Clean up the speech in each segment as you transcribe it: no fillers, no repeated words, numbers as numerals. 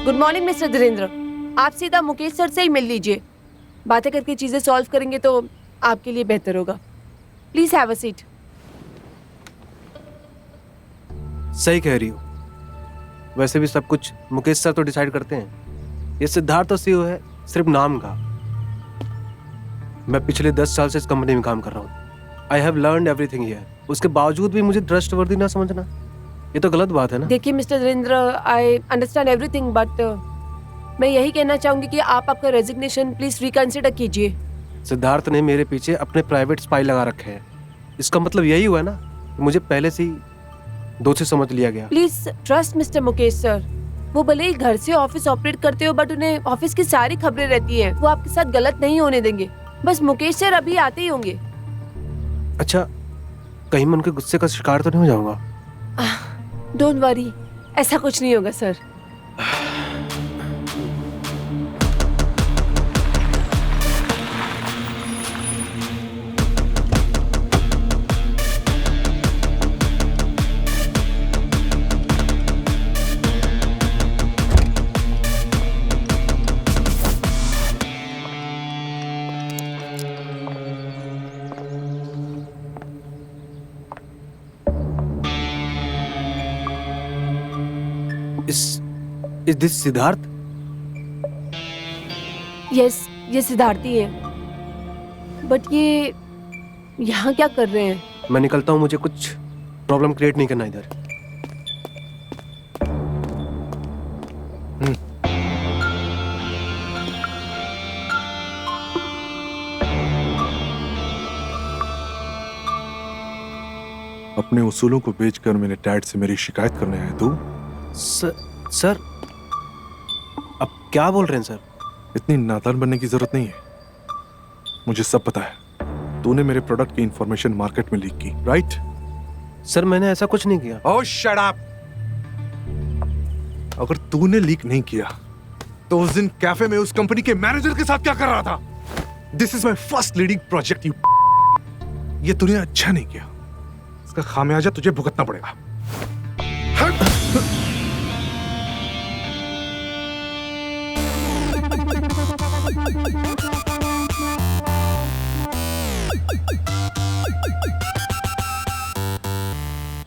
Good morning mister Dhirendra. आप सीधा Mukesh sir से ही मिल लीजिए। बातें करके चीजें सॉल्व करेंगे तो आपके लिए बेहतर होगा। Please have a seat. सही कह रही हो। वैसे भी सब कुछ मुकेश सर तो डिसाइड करते हैं। ये सिद्धार्थ तो सीईओ है सिर्फ नाम का। मैं पिछले 10 साल से इस कंपनी में काम कर रहा हूँ। I have learned everything here. उसके बावजूद भी मुझे ट्रस्टवर्दी ना समझना, ये तो गलत बात है ना। देखिए mister Dhirendra, I understand everything but मैं यही कहना चाहूंगी कि आप आपका रेजिग्नेशन प्लीज रिकंसिडर कीजिए। सिद्धार्थ ने मेरे पीछे अपने प्राइवेट स्पाई लगा रखे हैं। इसका मतलब यही हुआ ना कि मुझे पहले से ही दोषी समझ लिया गया। Please trust mister Mukesh sir. वो भले ही घर से ऑफिस ऑपरेट करते हो बट उन्हें ऑफिस की सारी खबरें रहती हैं। वो आपके साथ गलत नहीं होने देंगे। बस मुकेश सर अभी आते ही होंगे। अच्छा, कहीं मैं उनके गुस्से का शिकार तो नहीं हो जाऊंगा? डोंट वरी, ऐसा कुछ नहीं होगा sir. Is this Siddharth? Yes, ये सिद्धार्थी है। बट ये यहाँ क्या कर रहे हैं? मैं निकलता हूँ, मुझे कुछ प्रॉब्लम क्रिएट नहीं करना इधर। अपने उसूलों को बेचकर मेरे डैड से मेरी शिकायत करने आए तू? सर, अब क्या बोल रहे हैं सर? इतनी नादान बनने की जरूरत नहीं है। मुझे सब पता है। तूने मेरे प्रोडक्ट की इंफॉर्मेशन मार्केट में लीक की, राइट? सर, मैंने ऐसा कुछ नहीं किया। ओह शट अप! अगर तूने लीक नहीं किया तो उस दिन कैफे में उस कंपनी के मैनेजर के साथ क्या कर रहा था? This is my first leading project. ये तूने अच्छा नहीं किया। इसका खामियाजा तुझे भुगतना पड़ेगा।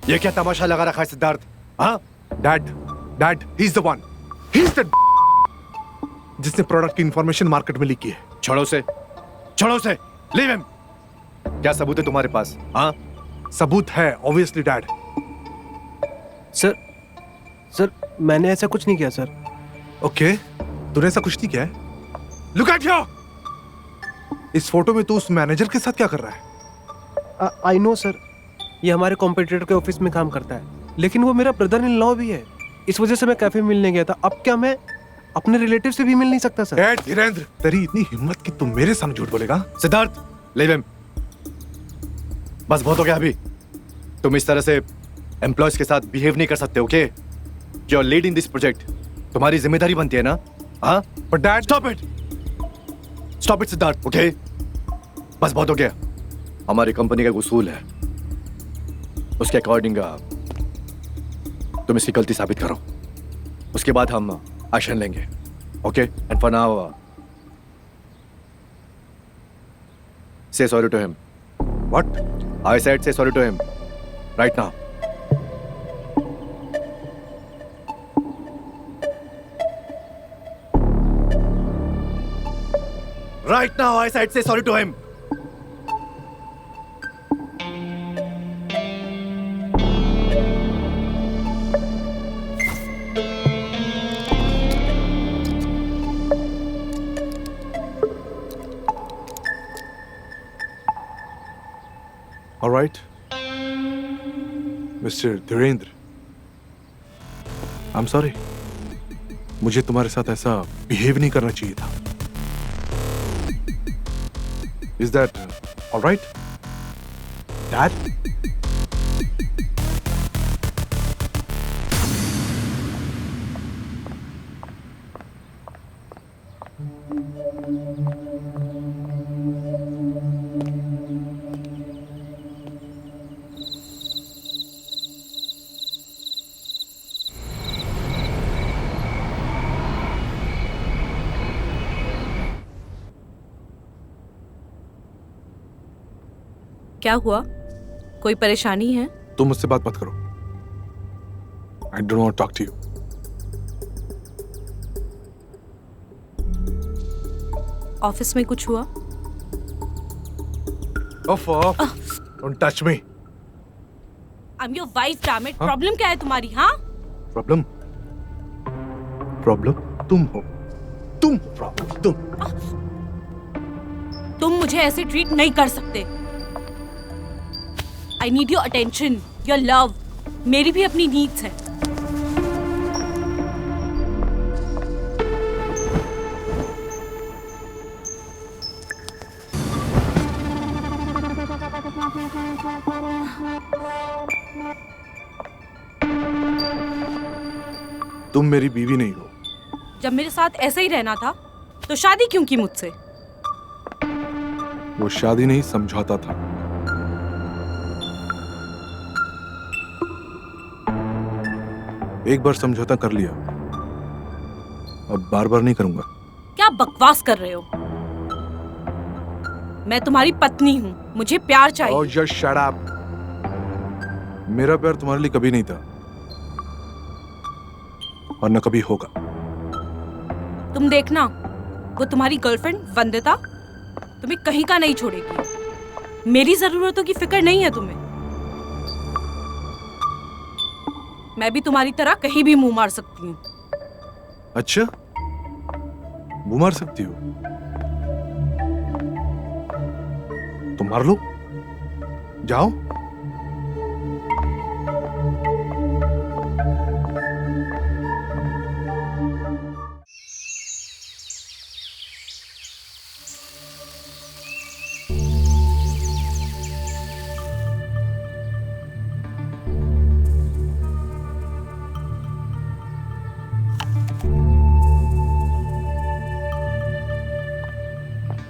ये क्या तमाशा लगा रखा है सिद्धार्थ? हाँ, dad, he is the one. He is the जिसने प्रोडक्ट की इंफॉर्मेशन मार्केट में लीक की है। छोड़ो उसे, लीव हिम। क्या सबूत है तुम्हारे पास? हाँ, सबूत है ऑब्वियसली डैड। सर, मैंने ऐसा कुछ नहीं किया सर। ओके, तूने ऐसा कुछ नहीं किया है? Look at here. इस फोटो में तू उस मैनेजर के साथ क्या कर रहा है? आई नो सर, ये हमारे कॉम्पिटिटर के ऑफिस में काम करता है, लेकिन वो मेरा ब्रदर इन लॉ भी है। इस वजह से मैं कैफे मिलने गया था। अब क्या मैं अपने रिलेटिव से भी मिल नहीं सकता सर? धीरेन्द्र, तेरी इतनी हिम्मत कि तुम मेरे सामने झूठ बोलेगा? Siddharth, leave him. बस बहुत हो गया अभी। तुम इस तरह से एम्प्लॉयज के साथ बिहेव नहीं कर सकते, okay? You are leading this project. तुम्हारी जिम्मेदारी बनती है ना? हाँ, but dad, stop it Siddharth, okay? बस बहुत हो गया। हमारी कंपनी का एक उसूल है, उसके अकॉर्डिंग तुम इसकी गलती साबित करो। उसके बाद हम एक्शन लेंगे, okay? And for now say sorry to him. What? I said say sorry to him right now. Right now, I said say sorry to him. All right, Mr. Dhirendra, I'm sorry. मुझे तुम्हारे साथ ऐसा behave नहीं करना चाहिए था। Is that all right, Dad? क्या हुआ? कोई परेशानी है? तुम मुझसे बात मत करो। I don't want to talk to you. Office में कुछ हुआ? Off off, don't touch me. I am your wife, damn it. हाँ? प्रॉब्लम क्या है तुम्हारी? हाँ, प्रॉब्लम? प्रॉब्लम तुम हो, तुम प्रॉब्लम, तुम मुझे ऐसे ट्रीट नहीं कर सकते। I need your attention, your love. मेरी भी अपनी नीड्स हैं। तुम मेरी बीवी नहीं हो। जब मेरे साथ ऐसे ही रहना था तो शादी क्यों की मुझसे? वो शादी नहीं, समझौता था। एक बार समझौता कर लिया, अब बार बार नहीं करूंगा। क्या बकवास कर रहे हो? मैं तुम्हारी पत्नी हूँ, मुझे प्यार चाहिए। Oh, just shut up. मेरा प्यार तुम्हारे लिए कभी नहीं था और न कभी होगा। तुम देखना, वो तुम्हारी गर्लफ्रेंड वंदिता तुम्हें कहीं का नहीं छोड़ेगी। मेरी जरूरतों की फिक्र नहीं है तुम्हें। मैं भी तुम्हारी तरह कहीं भी मुंह मार सकती हूँ। अच्छा, मुंह मार सकती हो तो मार लो, जाओ।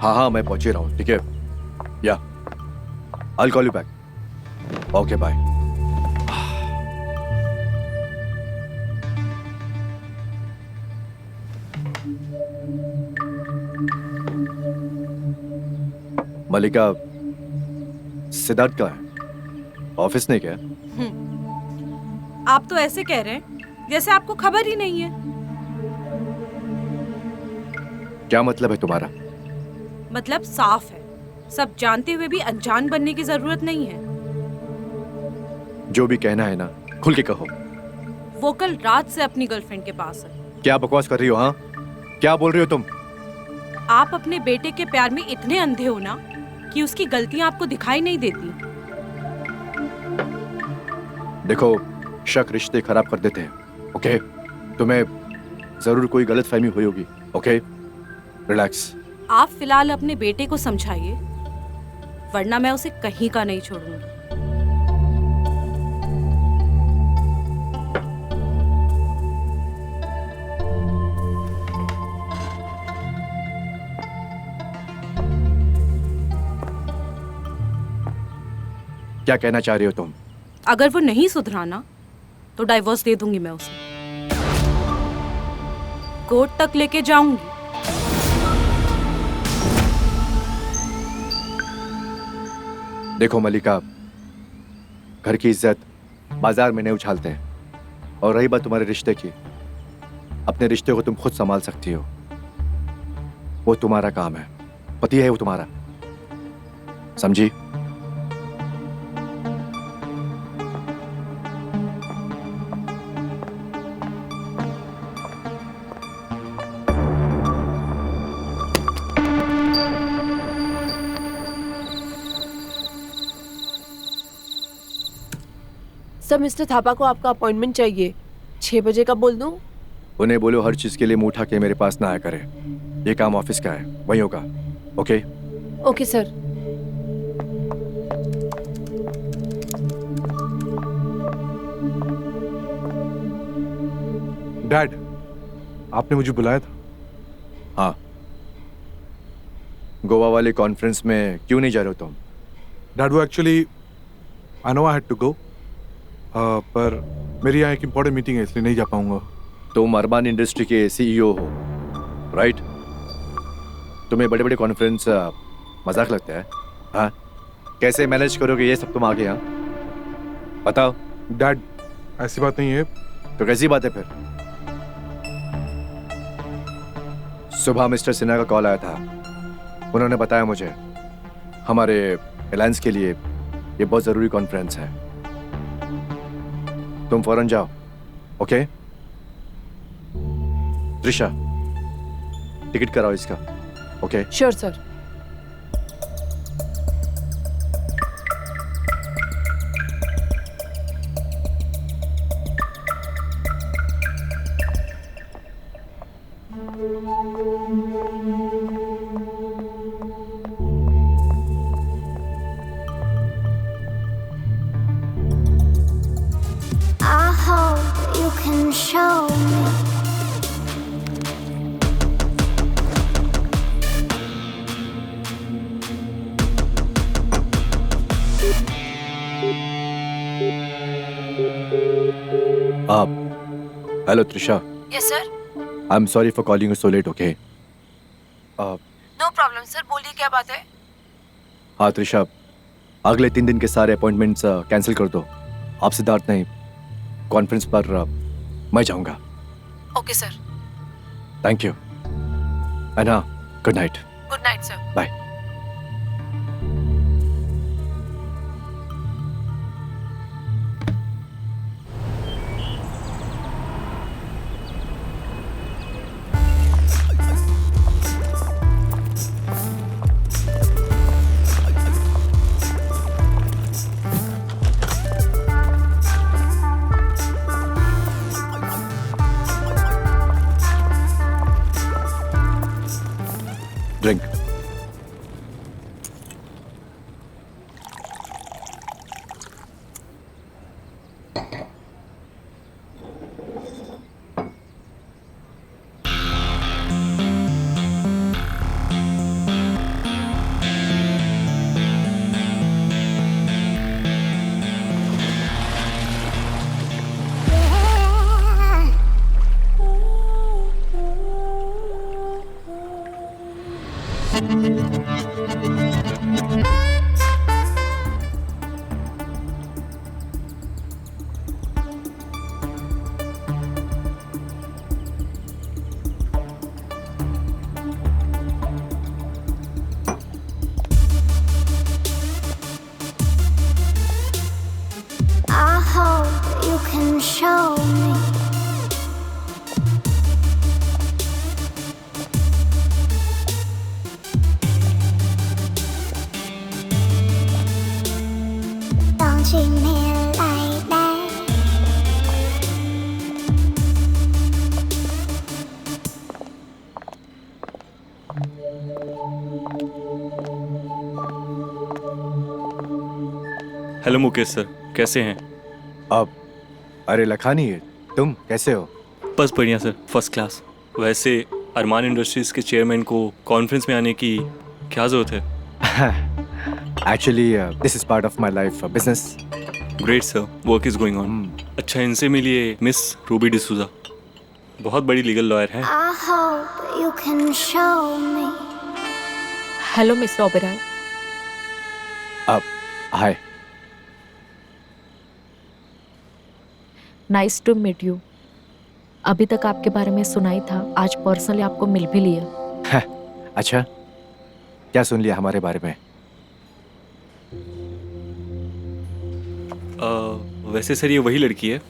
हाँ हाँ, मैं पहुंच ही रहा हूँ, ठीक है? या I'll call you back. Okay, bye. मलिका, सिद्धार्थ कहाँ है? ऑफिस नहीं क्या? आप तो ऐसे कह रहे हैं जैसे आपको खबर ही नहीं है। क्या मतलब है तुम्हारा? मतलब साफ है, सब जानते हुए भी अनजान बनने की जरूरत नहीं है। जो भी कहना है ना, खुल के कहो। वो कल रात से अपनी गर्लफ्रेंड के पास है। क्या बकवास कर रही हो? हाँ, क्या बोल रही हो तुम? आप अपने बेटे के प्यार में इतने अंधे हो ना कि उसकी गलतियां आपको दिखाई नहीं देती। देखो, शक रिश्ते खराब कर देते हैं, ओके? तुम्हें जरूर कोई गलतफहमी हुई होगी, ओके? रिलैक्स। आप फिलहाल अपने बेटे को समझाइए, वरना मैं उसे कहीं का नहीं छोड़ूंगी। क्या कहना चाह रही हो तुम? अगर वो नहीं सुधराना तो डाइवोर्स दे दूंगी मैं उसे। कोर्ट तक लेके जाऊंगी। देखो मलिका, घर की इज्जत बाजार में नहीं उछालते हैं। और रही बात तुम्हारे रिश्ते की, अपने रिश्ते को तुम खुद संभाल सकती हो। वो तुम्हारा काम है, पति है वो तुम्हारा, समझी? सर, मिस्टर थापा को आपका अपॉइंटमेंट चाहिए। 6 बजे का बोल दूं? उन्हें बोलो हर चीज के लिए मुंह उठा के मेरे पास ना आया करे। ये काम ऑफिस का है, वही होगा, ओके? Okay sir. डैड, आपने मुझे बुलाया था? हाँ। गोवा वाले कॉन्फ्रेंस में क्यों नहीं जा रहे हो तुम? डैड, वो actually I know I had to go, पर मेरी यहाँ एक इम्पोर्टेंट मीटिंग है, इसलिए नहीं जा पाऊंगा। तुम अरबान इंडस्ट्री के सीईओ हो, राइट? तुम्हें बड़े बड़े कॉन्फ्रेंस मजाक लगता है? हाँ, कैसे मैनेज करोगे ये सब तुम आगे? यहाँ बताओ। डैड, ऐसी बात नहीं है। तो कैसी बात है फिर? सुबह मिस्टर सिन्हा का कॉल आया था। उन्होंने बताया मुझे हमारे अलायंस के लिए ये बहुत जरूरी कॉन्फ्रेंस है। तुम फौरन जाओ, ओके? त्रिशा, टिकट कराओ इसका, okay? Sure sir. I hope you can show me. आप hello Trisha, yes sir. I am sorry for calling you so late, okay? No problem sir, बोलिए क्या बात है। हाँ त्रिशा, अगले 3 दिन के सारे अपॉइंटमेंट्स कैंसिल कर दो। आप सिद्धार्थ नहीं, कॉन्फ्रेंस पर मैं जाऊंगा। Okay sir. Thank you. And हाँ, good night. Good night sir. Bye. Drink. I hope you can show me. Don't treat me like that. Hello Mukesh sir, कैसे हैं? अब अरे लखानी, तुम कैसे हो? बस बढ़िया सर, फर्स्ट क्लास। वैसे अरमान इंडस्ट्रीज के चेयरमैन को कॉन्फ्रेंस में आने की क्या ज़रूरत है? Actually this is part of my life business. Great sir, work is going on. अच्छा, इनसे मिलिए मिस रूबी डिसूजा, बहुत बड़ी लीगल लॉयर हैं। I hope you can show me. Hello mister Oberoi. अब hi. Nice to meet you. अभी तक आपके बारे में सुना ही था, आज पर्सनली आपको मिल भी लिया। अच्छा, क्या सुन लिया हमारे बारे में? वैसे सर, ये वही लड़की है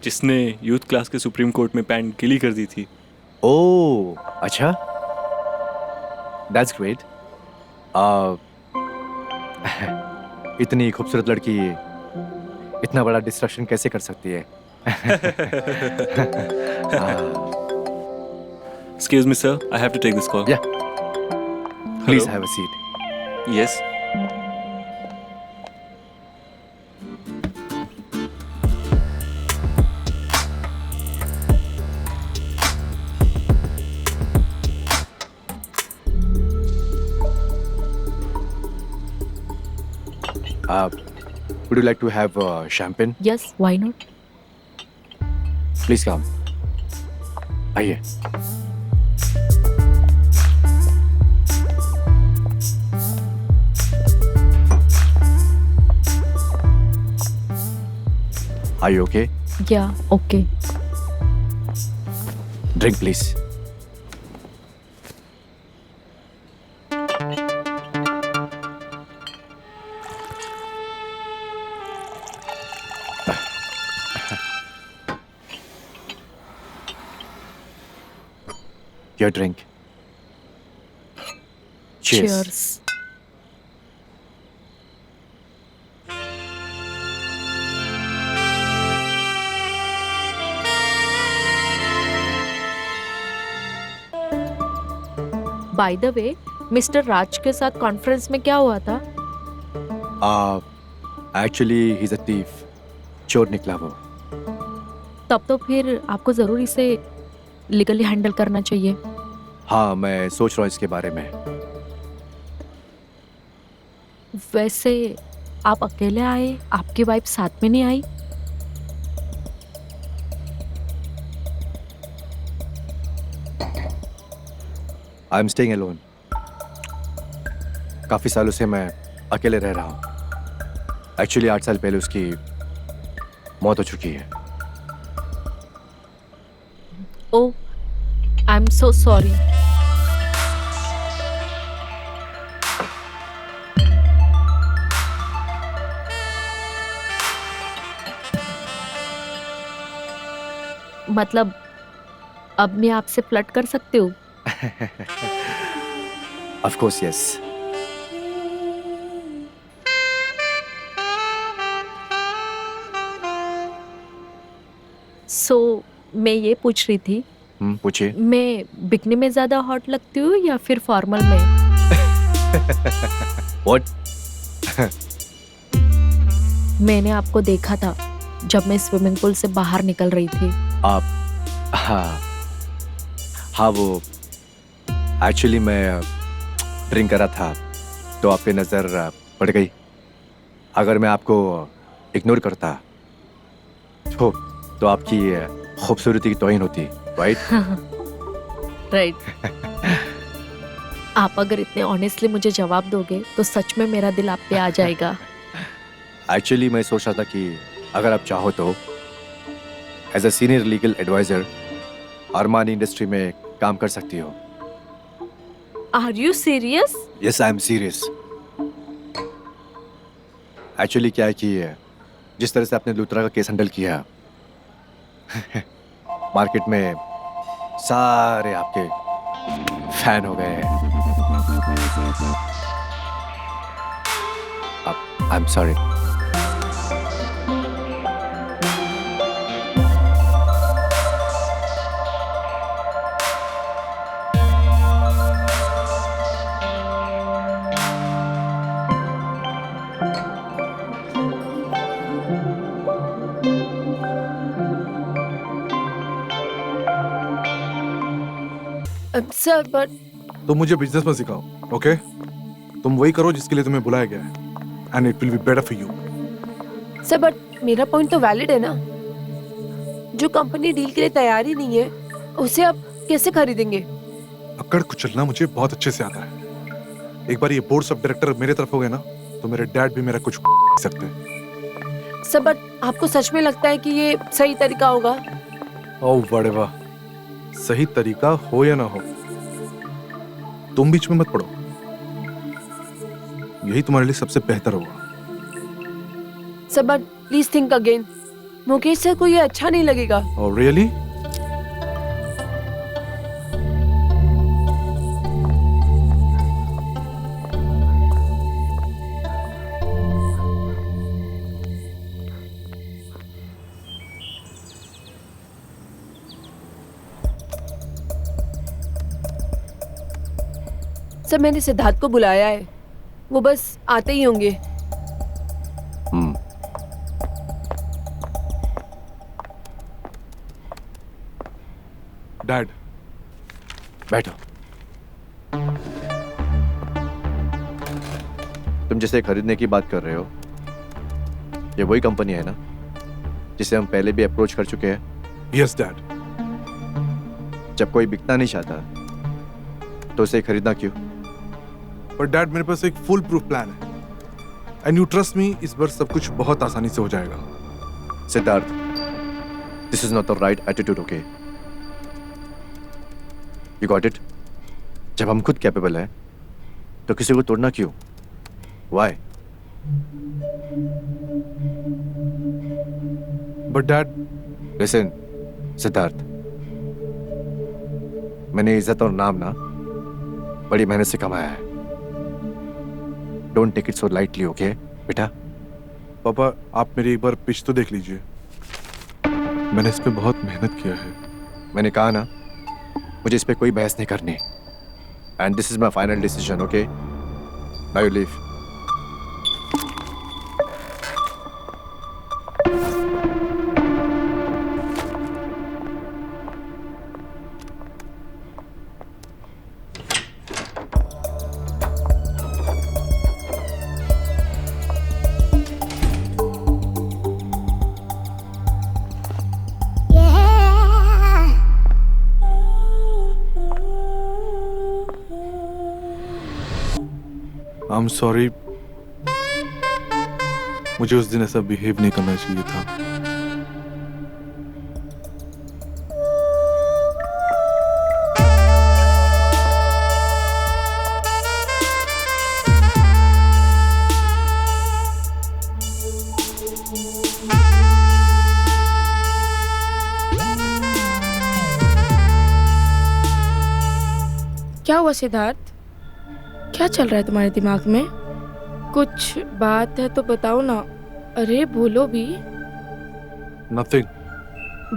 जिसने यूथ क्लास के सुप्रीम कोर्ट में पैंट गिली कर दी थी। ओह अच्छा, दैट्स ग्रेट। इतनी खूबसूरत लड़की इतना बड़ा डिस्ट्रक्शन कैसे कर सकती है? Excuse me sir, I have to take this call. Yeah. Please have a seat. Yes. Would you like to have champagne? Yes, why not? Please come. आइए। Are you okay? Yeah okay. Drink, please. Your drink. Cheers. Cheers. By the way, mister Raj के साथ conference में क्या हुआ था? Actually, he's a thief. चोर निकला वो। तब तो फिर आपको जरूर इसे लीगली हैंडल करना चाहिए। हाँ, मैं सोच रहा हूँ इसके बारे में। वैसे आप अकेले आए, आपकी वाइफ साथ में नहीं आई? I am staying alone. काफी सालों से मैं अकेले रह रहा हूँ। एक्चुअली 8 साल पहले उसकी मौत हो चुकी है। ओह, आई एम सो सॉरी। मतलब अब मैं आपसे फ्लर्ट कर सकती हूँ? Of course, yes. सो मैं ये पूछ रही थी, पूछिए। मैं बिकनी में ज्यादा हॉट लगती हूँ या फिर फॉर्मल में? What? मैंने आपको देखा था जब मैं स्विमिंग पूल से बाहर निकल रही थी। आप हाँ वो एक्चुअली मैं ड्रिंक कर रहा था तो आपकी नज़र पड़ गई। अगर मैं आपको इग्नोर करता तो आपकी खूबसूरती की तौहीन होती, राइट? राइट। आप अगर इतने ऑनेस्टली मुझे जवाब दोगे तो सच में मेरा दिल आप पे आ जाएगा। एक्चुअली मैं सोच रहा था कि अगर आप चाहो तो as a senior legal adviser Armani industry में काम कर सकती हो। Are you serious? Yes, I am serious. Actually क्या है कि जिस तरह से आपने लूथरा का केस हैंडल किया मार्केट में सारे आपके फैन हो गए हैं। आई एम सॉरी। सर बट तुम मुझे बिजनेस में सिखाओ, ओके? तुम वही करो जिसके लिए तुम्हें बुलाया गया है and it will be better for you. Sir but मेरा पॉइंट तो वैलिड है ना। जो कंपनी डील के लिए तैयार ही नहीं है उसे आप कैसे खरीदेंगे? अक्कड़ कुचलना मुझे बहुत अच्छे से आता है। एक बार ये बोर्ड ऑफ डायरेक्टर मेरे तरफ हो गए ना तो मेरे डैड भी मेरा कुछ सकते हैं। सर बट आपको सच में लगता है कि ये सही तरीका होगा? ओह बड़े वाह, सही तरीका हो या ना हो तुम बीच में मत पड़ो, यही तुम्हारे लिए सबसे बेहतर होगा। Sir but please think again. Mukesh sir को ये अच्छा नहीं लगेगा। Oh really? सर मैंने सिद्धार्थ को बुलाया है, वो बस आते ही होंगे। डैड बैठो। तुम जिसे खरीदने की बात कर रहे हो ये वही कंपनी है ना जिसे हम पहले भी अप्रोच कर चुके हैं? Yes dad. जब कोई बिकना नहीं चाहता तो उसे खरीदना क्यों? पर डैड मेरे पास एक फुल प्रूफ प्लान है एंड यू ट्रस्ट मी, इस बार सब कुछ बहुत आसानी से हो जाएगा। Siddharth, this is not the right attitude, okay? You got it? जब हम खुद कैपेबल हैं, तो किसी को तोड़ना क्यों? Why? But Dad, Listen, Siddharth, मैंने इज्जत और नाम ना बड़ी मेहनत से कमाया है. Don't take it so lightly, okay, बेटा? पापा आप मेरी एक बार पिच तो देख लीजिए. मैंने इस पे बहुत मेहनत किया है. मैंने कहा ना, मुझे इस पे कोई बहस नहीं करनी. And this is my final decision, okay? Now you leave. Yeah. I'm sorry. मुझे उस दिन ऐसा बिहेव नहीं करना चाहिए था. क्या हुआ सिद्धार्थ? क्या चल रहा है तुम्हारे दिमाग में? कुछ बात है तो बताओ ना. अरे बोलो भी. Nothing.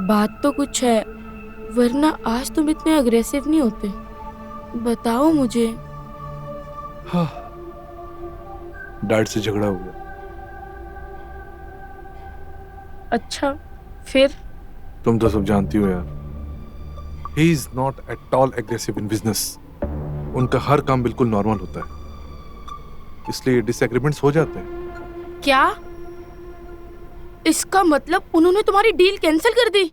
बात तो कुछ है, वरना आज तुम इतने अग्रेसिव नहीं होते. बताओ मुझे. हाँ. डैड से झगड़ा हो गया. अच्छा, फिर? तुम तो सब जानती हो यार. He is not at all aggressive in business. उनका हर काम बिल्कुल नॉर्मल होता है, इसलिए डिसएग्रीमेंट्स हो जाते हैं. क्या? इसका मतलब उन्होंने तुम्हारी डील कैंसिल कर दी?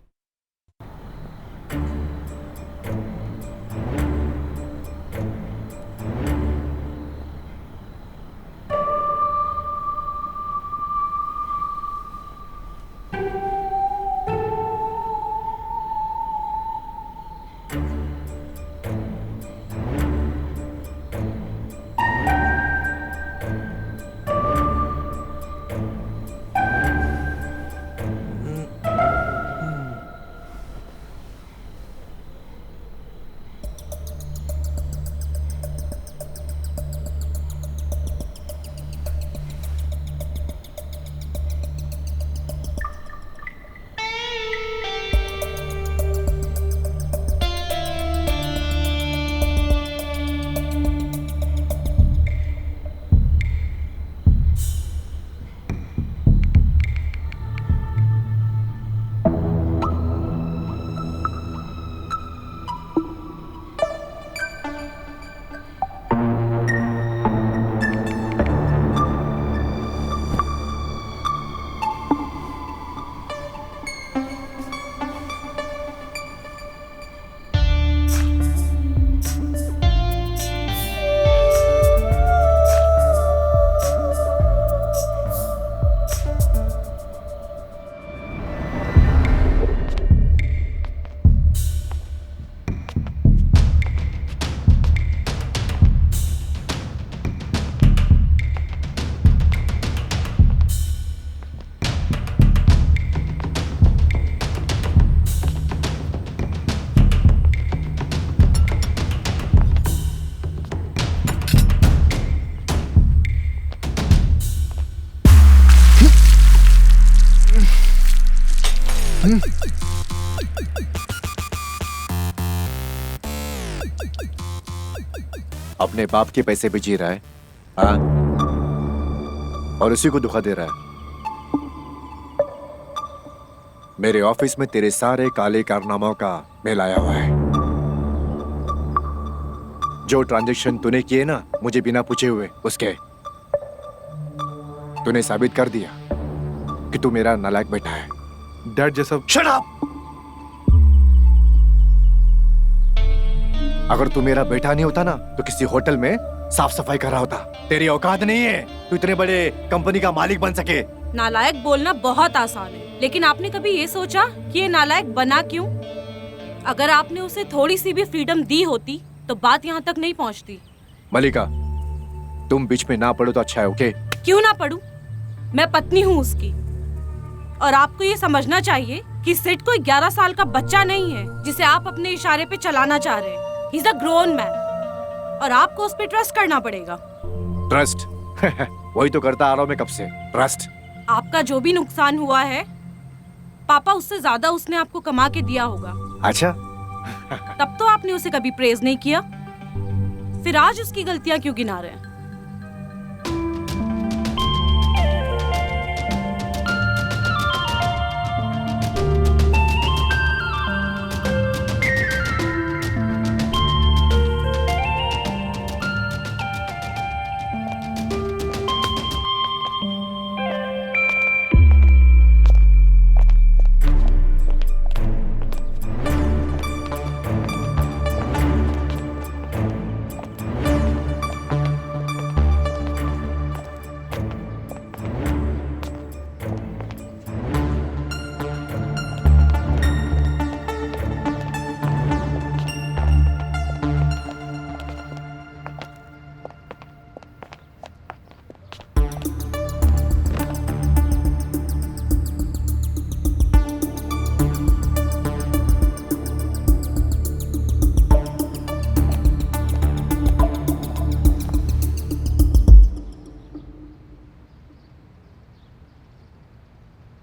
अपने बाप के पैसे पे जी रहा है, हाँ? और उसी को धोखा दे रहा है. मेरे ऑफिस में तेरे सारे काले कारनामों का मेल आया हुआ है. जो ट्रांजैक्शन तूने किए ना मुझे बिना पूछे हुए, उसके तूने साबित कर दिया कि तू मेरा नालायक बेटा है. डैड जैसा. Shut up! अगर तू मेरा बेटा नहीं होता ना तो किसी होटल में साफ सफाई कर रहा होता. तेरी औकात नहीं है तू इतने बड़े कंपनी का मालिक बन सके. नालायक बोलना बहुत आसान है, लेकिन आपने कभी ये सोचा कि ये नालायक बना क्यों? अगर आपने उसे थोड़ी सी भी फ्रीडम दी होती तो बात यहाँ तक नहीं पहुँचती। मलिका, तुम बीच में ना पड़ो तो अच्छा है, ओके? क्यों ना पढ़ूं? मैं पत्नी हूँ उसकी। और आपको ये समझना चाहिए कि सिड कोई 11 साल का बच्चा नहीं है जिसे आप अपने इशारे पे चलाना चाह रहे हैं। He is a grown man और आपको उस पे ट्रस्ट करना पड़ेगा। ट्रस्ट? वही तो करता आ रहा हूं मैं कब से, ट्रस्ट। आपका जो भी नुकसान हुआ है, पापा उससे ज्यादा उसने आपको कमा के दिया होगा। अच्छा। तब तो आपने उसे कभी प्रेज नहीं किया, फिर आज उसकी गलतियां क्यों गिना रहे हैं?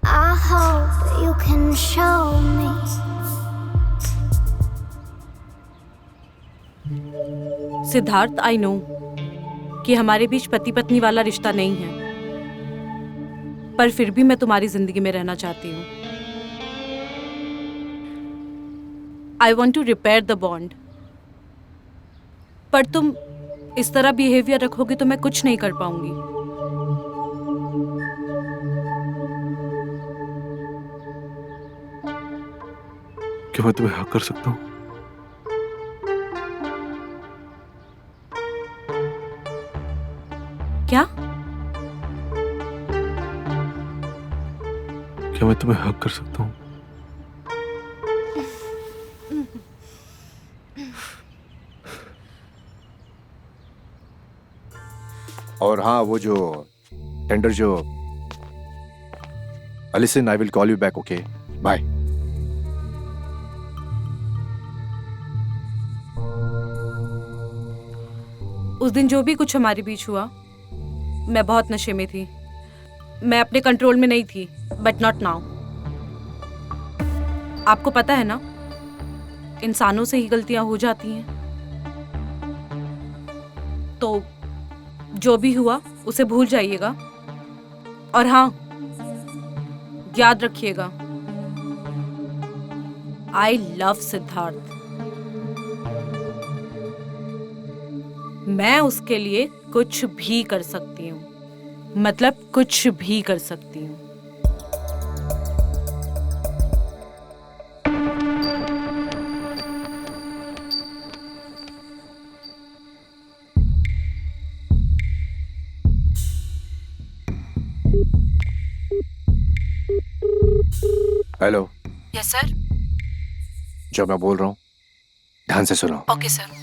I hope you can show me. Siddharth, I know कि हमारे बीच पति पत्नी वाला रिश्ता नहीं है, पर फिर भी मैं तुम्हारी जिंदगी में रहना चाहती हूँ। I want to repair the bond, पर तुम इस तरह बिहेवियर रखोगे तो मैं कुछ नहीं कर पाऊंगी। क्या मैं तुम्हें हक कर सकता हूँ? क्या? क्या मैं तुम्हें हक कर सकता हूँ? और हाँ, वो जो टेंडर जो Alison, I will call you back, okay? Bye. उस दिन जो भी कुछ हमारे बीच हुआ, मैं बहुत नशे में थी, मैं अपने कंट्रोल में नहीं थी, बट नॉट नाउ। आपको पता है ना, इंसानों से ही गलतियां हो जाती हैं। तो जो भी हुआ उसे भूल जाइएगा, और हाँ, याद रखिएगा, आई लव सिद्धार्थ। मैं उसके लिए कुछ भी कर सकती हूँ, मतलब कुछ भी कर सकती हूँ। हेलो। Yes sir. जो मैं बोल रहा हूँ ध्यान से सुनो। Okay sir.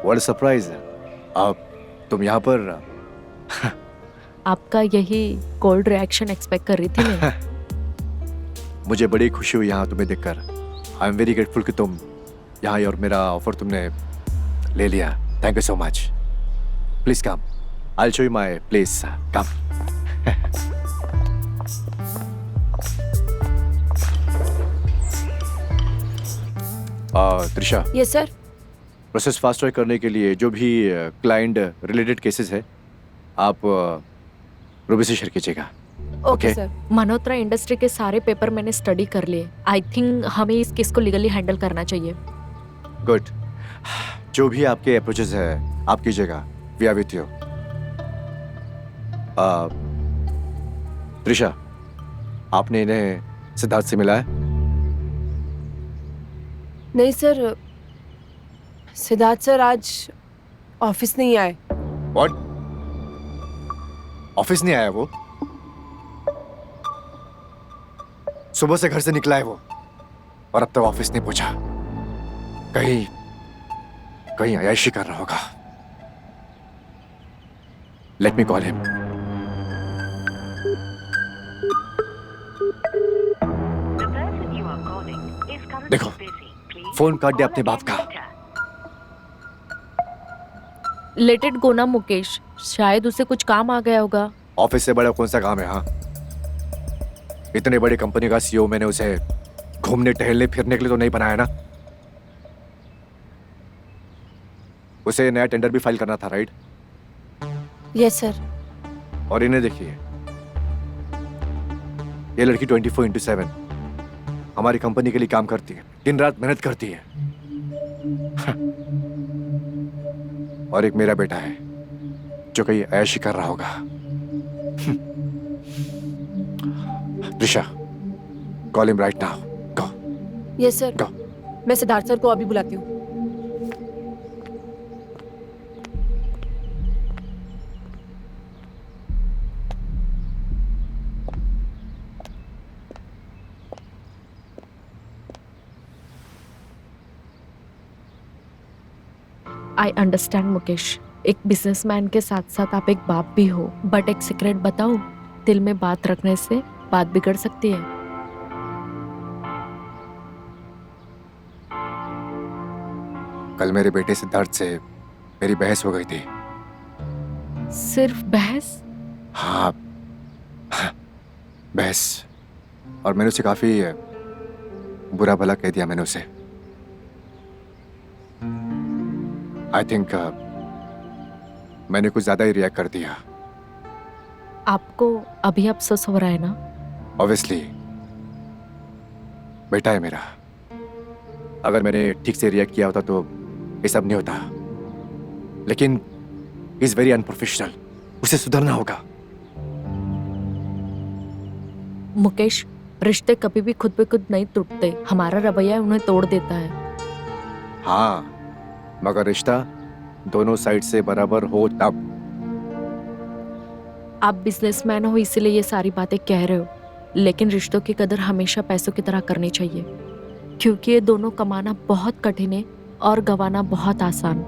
What a surprise. आप तुम यहाँ पर? आपका यही कोल्ड रिएक्शन एक्सपेक्ट कर रही थी मैं। मुझे बड़ी खुशी हुई यहाँ तुम्हें देखकर। आई एम वेरी ग्रेटफुल कि तुम यहाँ और मेरा ऑफर तुमने ले लिया, thank you so much. Please come, I show you my place, come. Trisha, yes sir. Process fast track करने के लिए जो भी क्लाइंट रिलेटेड केसेस है आप रूबी से शेयर कीजिएगा। Okay sir. मल्होत्रा इंडस्ट्री के सारे पेपर मैंने स्टडी कर लिए। आई थिंक हमें इस केस को लीगली हैंडल करना चाहिए। गुड, जो भी आपके अप्रोचेस है आप कीजिएगा, we are with you. Trisha, आपने इन्हें सिद्धार्थ से मिला है? नहीं सर, सिद्धार्थ सर आज ऑफिस नहीं आए। व्हाट? ऑफिस नहीं आया वो? सुबह से घर से निकला है वो और अब तक ऑफिस नहीं पहुंचा। कहीं कहीं अयाशी कर रहा होगा। Let me call him. देखो, फोन काट दे अपने बाप का। लेट इट गो ना मुकेश, शायद उसे कुछ काम आ गया होगा। ऑफिस से बड़ा कौन सा काम है? हाँ, इतने बड़ी कंपनी का सीईओ मैंने उसे घूमने टहलने फिरने के लिए तो नहीं बनाया ना। उसे नया टेंडर भी फाइल करना था, राइट? Yes sir. और इन्हें देखिए, ये लड़की 24/7 हमारी कंपनी के लिए काम करती है, दिन रात मेहनत करती है। और एक मेरा बेटा है जो कहीं ऐशी कर रहा होगा। Trisha, call him right now, go. Yes sir. Go. मैं सिद्धार्थ सर को अभी बुलाती हूँ। आई अंडरस्टैंड मुकेश, एक बिजनेसमैन के साथ साथ आप एक बाप भी हो, बट एक सीक्रेट बताऊं, दिल में बात रखने से बात बिगड़ सकती है। कल मेरे बेटे सिद्धार्थ से मेरी बहस हो गई थी। सिर्फ बहस? हाँ, बहस। और मैंने उसे काफी बुरा भला कह दिया मैंने उसे। आई थिंक मैंने कुछ ज्यादा ही रिएक्ट कर दिया। आपको अभी अफसोस हो रहा है ना? ऑब्वियसली, बेटा है मेरा। अगर मैंने ठीक से रिएक्ट किया होता तो ये सब नहीं होता। लेकिन इज वेरी अनप्रोफेशनल, उसे सुधरना होगा। मुकेश, रिश्ते कभी भी खुद पे खुद नहीं टूटते। हमारा रवैया उन्हें तोड़ देता है। हाँ, मगर रिश्ता दोनों साइड से बराबर हो तब। आप बिजनेसमैन हो इसीलिए ये सारी बातें कह रहे हो, लेकिन रिश्तों की कदर हमेशा पैसों की तरह करनी चाहिए, क्योंकि ये दोनों कमाना बहुत कठिन है और गंवाना बहुत आसान।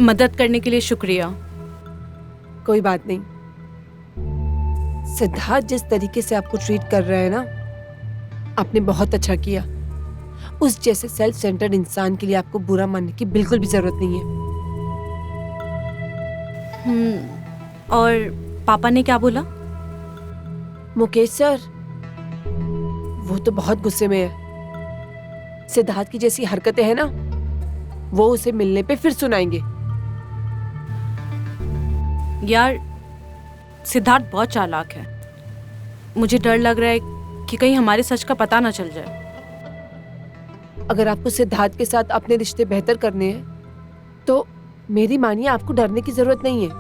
मदद करने के लिए शुक्रिया। कोई बात नहीं। सिद्धार्थ जिस तरीके से आपको ट्रीट कर रहा है ना, आपने बहुत अच्छा किया। उस जैसे सेल्फ सेंटर्ड इंसान के लिए आपको बुरा मानने की बिल्कुल भी जरूरत नहीं है। और पापा ने क्या बोला? मुकेश सर, वो तो बहुत गुस्से में है। सिद्धार्थ की जैसी हरकतें हैं ना, वो उसे मिलने पे फिर सुनाएंगे। यार, सिद्धार्थ बहुत चालाक है। मुझे डर लग रहा है कि कहीं हमारे सच का पता ना चल जाए। अगर आपको सिद्धार्थ के साथ अपने रिश्ते बेहतर करने हैं, तो मेरी मानिए आपको डरने की जरूरत नहीं है,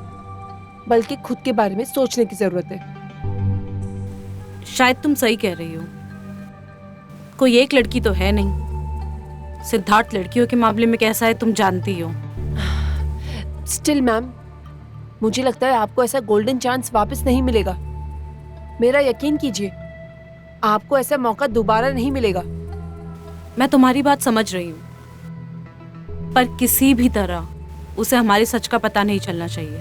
बल्कि खुद के बारे में सोचने की जरूरत है। शायद तुम सही कह रही हो। कोई एक लड़की तो है नहीं। सिद्धार्थ लड़कियों के मामले में कैसा है तुम जानती हो। स्टिल मैम, मुझे लगता है आपको ऐसा गोल्डन चांस वापस नहीं मिलेगा। मेरा यकीन कीजिए, आपको ऐसा मौका दोबारा नहीं मिलेगा। मैं तुम्हारी बात समझ रही हूँ, पर किसी भी तरह उसे हमारे सच का पता नहीं चलना चाहिए।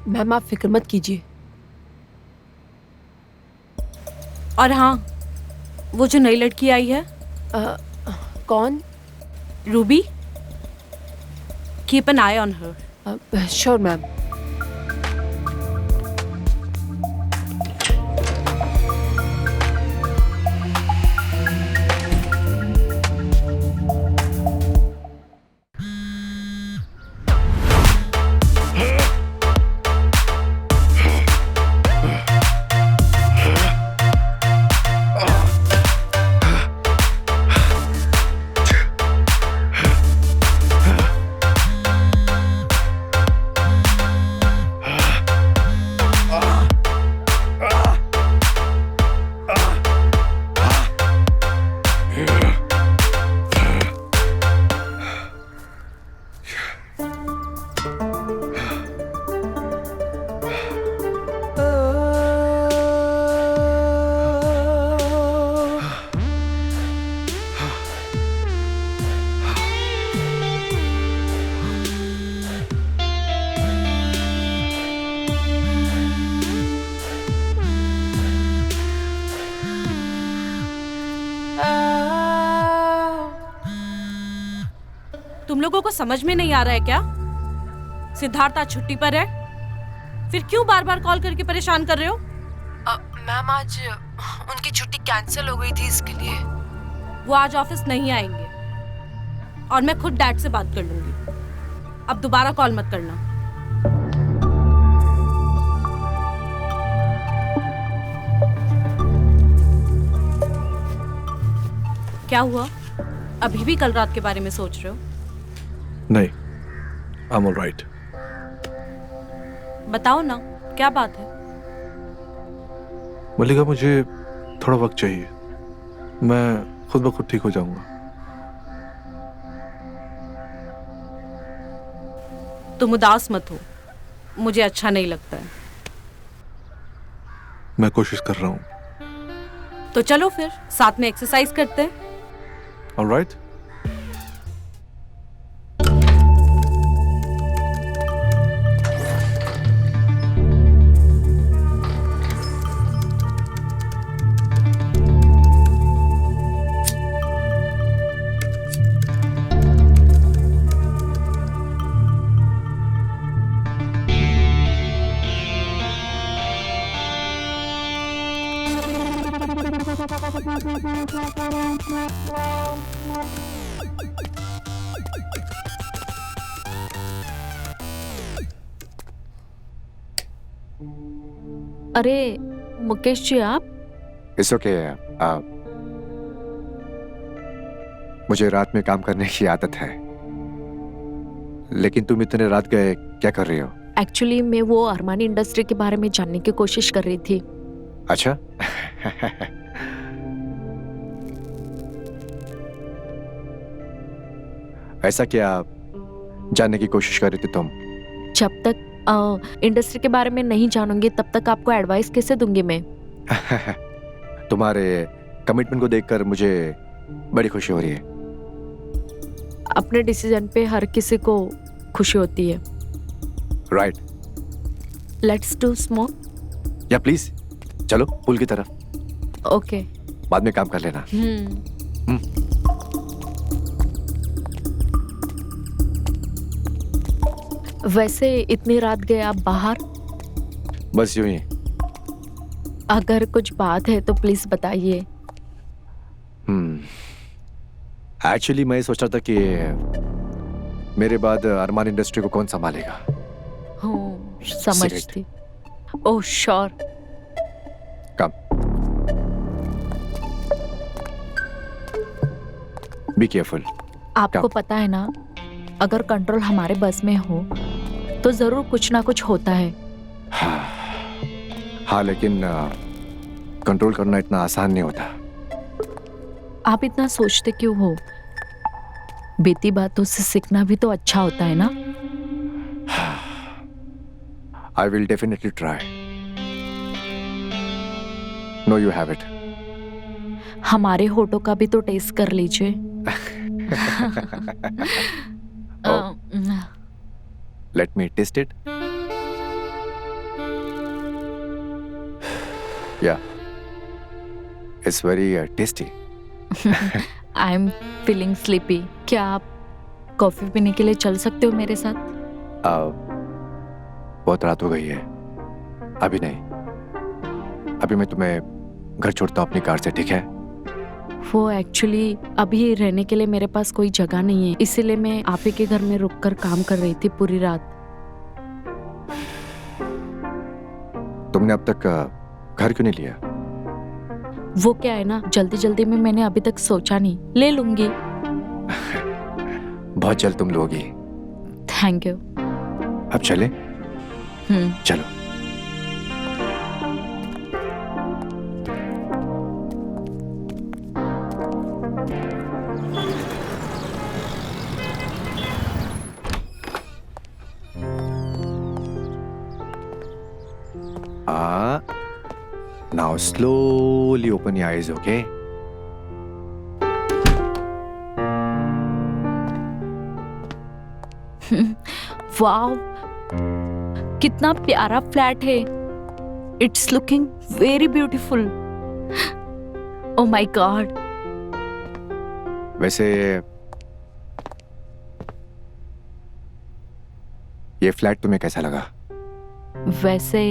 मैम, आप फिक्र मत कीजिए। और हाँ, वो जो नई लड़की आई है, कौन? Ruby, keep an I on her. Sure ma'am. तुम लोगों को समझ में नहीं आ रहा है क्या? सिद्धार्थ आज छुट्टी पर है, फिर क्यों बार बार कॉल करके परेशान कर रहे हो? मैम, आज उनकी छुट्टी कैंसिल हो गई थी, इसके लिए। वो आज ऑफिस नहीं आएंगे और मैं खुद डैड से बात कर लूंगी। अब दोबारा कॉल मत करना। क्या हुआ? अभी भी कल रात के बारे में सोच रहे हो? नहीं, I'm all right. बताओ ना, क्या बात है? मल्लिका, मुझे थोड़ा वक्त चाहिए। मैं खुद ब खुद ठीक हो जाऊंगा। तुम उदास मत हो, मुझे अच्छा नहीं लगता है। मैं कोशिश कर रहा हूं। तो चलो फिर साथ में एक्सरसाइज करते हैं। All right? अरे मुकेश जी, आप? It's okay. मुझे रात में काम करने की आदत है, लेकिन तुम इतने रात गए क्या कर रही हो? एक्चुअली मैं वो अरमानी इंडस्ट्री के बारे में जानने की कोशिश कर रही थी। अच्छा। ऐसा क्या जानने की कोशिश कर रही थी तुम? जब तक इंडस्ट्री के बारे में नहीं जानूंगी तब तक आपको एडवाइस कैसे दूंगी मैं? तुम्हारे कमिटमेंट को देखकर मुझे बड़ी खुशी हो रही है। अपने डिसीजन पे हर किसी को खुशी होती है। Right let's do smoke. या प्लीज चलो पुल की तरफ, ओके। बाद में काम कर लेना। वैसे इतनी रात गए आप बाहर? बस यूं ही। अगर कुछ बात है तो प्लीज बताइए। एक्चुअली मैं सोच रहा था कि मेरे बाद अरमान इंडस्ट्री को कौन संभालेगा। समझती। Oh sure. Come. Be careful. आपको पता है ना, अगर कंट्रोल हमारे बस में हो तो जरूर कुछ ना कुछ होता है। हाँ लेकिन कंट्रोल करना इतना आसान नहीं होता। आप इतना सोचते क्यों हो? बीती बातों से सीखना भी तो अच्छा होता है ना। I will definitely try. No, you have it. हमारे होठों का भी तो टेस्ट कर लीजिए। Let me taste it. Yeah, it's very tasty. I am feeling sleepy. क्या आप कॉफी पीने के लिए चल सकते हो मेरे साथ? बहुत रात हो गई है, अभी नहीं। अभी मैं तुम्हें घर छोड़ता हूँ अपनी कार से, ठीक है? वो एक्चुअली अभी रहने के लिए मेरे पास कोई जगह नहीं है, इसीलिए मैं आप ही के घर में रुककर काम कर रही थी पूरी रात। तुमने अब तक घर क्यों नहीं लिया? वो क्या है ना, जल्दी जल्दी में मैंने अभी तक सोचा नहीं। ले लूंगी। बहुत जल्द तुम लोगी। Thank you. अब चले? चलो। Now slowly open your eyes, okay? वाव, कितना प्यारा फ्लैट है। It's looking very beautiful. Oh my God. वैसे ये फ्लैट तुम्हें कैसा लगा? वैसे